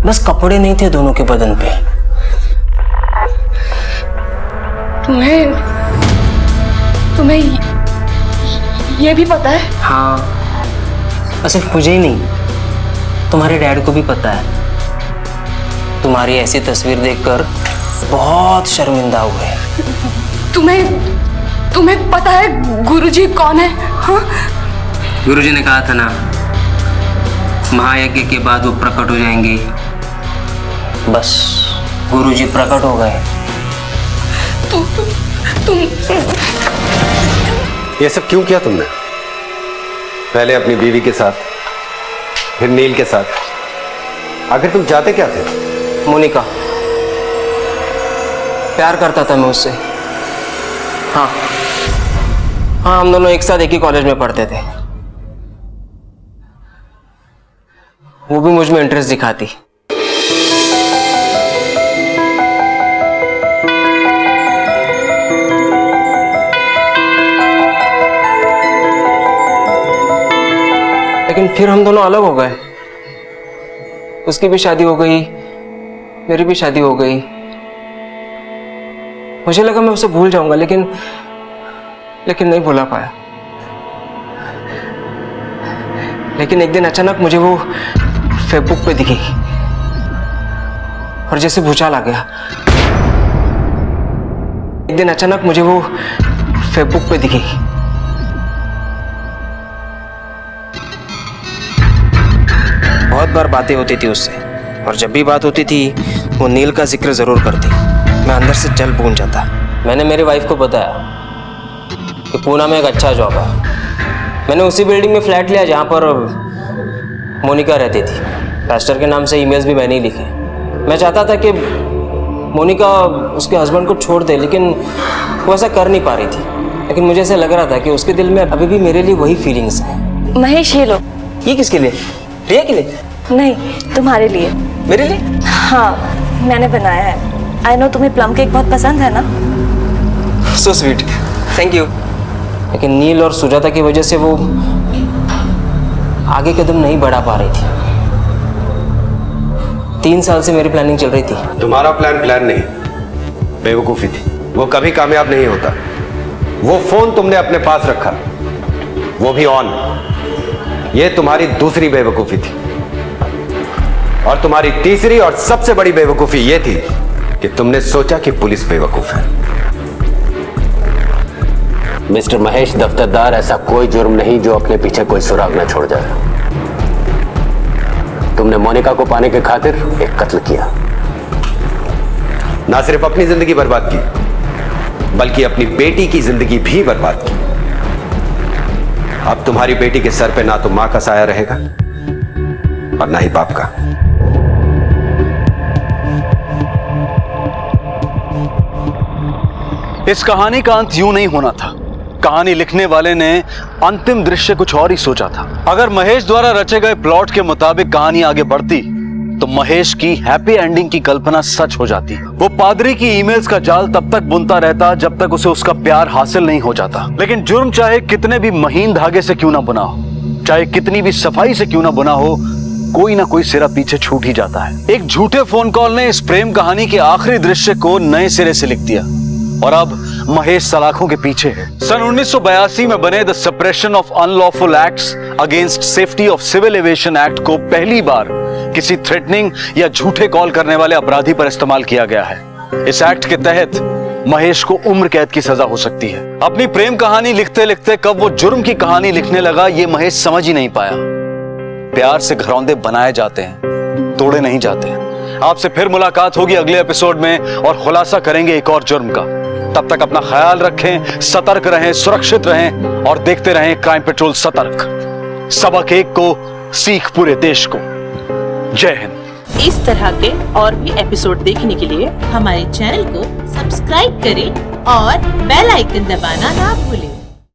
बस कपड़े नहीं थे दोनों के बदन पे। तुम्हें ये भी पता है? हाँ, सिर्फ मुझे ही नहीं, तुम्हारे डैड को भी पता है। तुम्हारी ऐसी तस्वीर देखकर बहुत शर्मिंदा हुए। तुम्हें पता है गुरुजी कौन है? हाँ? गुरुजी ने कहा था ना, महायज्ञ के बाद वो प्रकट हो जाएंगे। बस गुरुजी प्रकट हो गए। तुम ये सब क्यों किया तुमने? पहले अपनी बीवी के साथ, फिर नील के साथ। आखिर तुम चाहते क्या थे? मोनिका, प्यार करता था मैं उससे। हाँ हाँ, हम दोनों एक साथ एक ही कॉलेज में पढ़ते थे। वो भी मुझ में इंटरेस्ट दिखाती। लेकिन फिर हम दोनों अलग हो गए। उसकी भी शादी हो गई, मेरी भी शादी हो गई। मुझे लगा मैं उसे भूल जाऊंगा, लेकिन नहीं भुला पाया। लेकिन एक दिन अचानक मुझे वो फेसबुक पे दिखी और जैसे भूचाल आ गया। एक दिन अचानक मुझे वो फेसबुक पे दिखी। बहुत बार बातें होती थी उससे, और जब भी बात होती थी वो नील का जिक्र जरूर करती। मैं अंदर से जल भून जाता। मैंने मेरी वाइफ को बताया कि पूना में एक अच्छा जॉब है। मैंने उसी बिल्डिंग में फ्लैट लिया जहाँ पर मोनिका रहती थी। पास्टर के नाम से ईमेल्स भी मैंने ही लिखे। मैं चाहता था कि मोनिका उसके हस्बैंड को छोड़ दे, लेकिन वो ऐसा कर नहीं पा रही थी। लेकिन मुझे ऐसा लग रहा था कि उसके दिल में अभी भी मेरे लिए वही फीलिंग्स हैं। महेश, ये लो। ये किसके लिए? रिया के लिए? नहीं, तुम्हारे लिए। मेरे लिए? हाँ, मैंने बनाया है। आई नो तुम्हें प्लम केक बहुत पसंद है ना? सो स्वीट, थैंक यू। लेकिन नील और सुजाता की वजह से वो आगे कदम नहीं बढ़ा पा रही थी। 3 साल से मेरी प्लानिंग चल रही थी। तुम्हारा प्लान नहीं, बेवकूफी थी। वो कभी कामयाब नहीं होता। वो फोन तुमने अपने पास रखा, वो भी ऑन। ये तुम्हारी दूसरी बेवकूफी थी। और तुम्हारी तीसरी और सबसे बड़ी बेवकूफी ये थी कि तुमने सोचा कि पुलिस बेवकूफ है। मिस्टर महेश दफ्तरदार, ऐसा कोई जुर्म नहीं जो अपने पीछे कोई सुराग न छोड़ जाए। तुमने मोनिका को पाने के खातिर एक कत्ल किया। ना सिर्फ अपनी जिंदगी बर्बाद की, बल्कि अपनी बेटी की जिंदगी भी बर्बाद की। अब तुम्हारी बेटी के सर पे ना तो मां का साया रहेगा और ना ही बाप का। इस कहानी का अंत यूं नहीं होना था। कहानी लिखने वाले ने अंतिम दृश्य कुछ और ही सोचा था। अगर महेश द्वारा रचे गए प्लॉट के मुताबिक कहानी आगे बढ़ती तो महेश की हैप्पी एंडिंग की कल्पना सच हो जाती। वो पादरी की ईमेल्स का जाल तब तक बुनता रहता जब तक उसे उसका प्यार हासिल नहीं हो जाता। लेकिन जुर्म चाहे कितने भी महीन धागे से क्यों ना बुना हो, चाहे कितनी भी सफाई से क्यों ना बुना हो, कोई ना कोई सिरा पीछे छूट ही जाता है। एक झूठे फोन कॉल ने इस प्रेम कहानी के आखिरी दृश्य को नए सिरे से लिख दिया और अब महेश सलाखों के पीछे है। सन 1982 में बने the suppression of unlawful acts against safety of civil aviation act को पहली बार किसी थ्रेटनिंग या झूठे कॉल करने वाले अपराधी पर इस्तेमाल किया गया है। इस एक्ट के तहत महेश को उम्र कैद की सजा हो सकती है। अपनी प्रेम कहानी लिखते लिखते कब वो जुर्म की कहानी लिखने लगा, ये महेश समझ ही नहीं पाया। प्यार से घरौंदे बनाए जाते हैं, तोड़े नहीं जाते हैं। आपसे फिर मुलाकात होगी अगले एपिसोड में और खुलासा करेंगे एक और जुर्म का। तब तक अपना ख्याल रखें, सतर्क रहें, सुरक्षित रहें और देखते रहें क्राइम पेट्रोल सतर्क। सबक एक को, सीख पूरे देश को। जय हिंद। इस तरह के और भी एपिसोड देखने के लिए हमारे चैनल को सब्सक्राइब करें और बेल आइकन दबाना ना भूलें।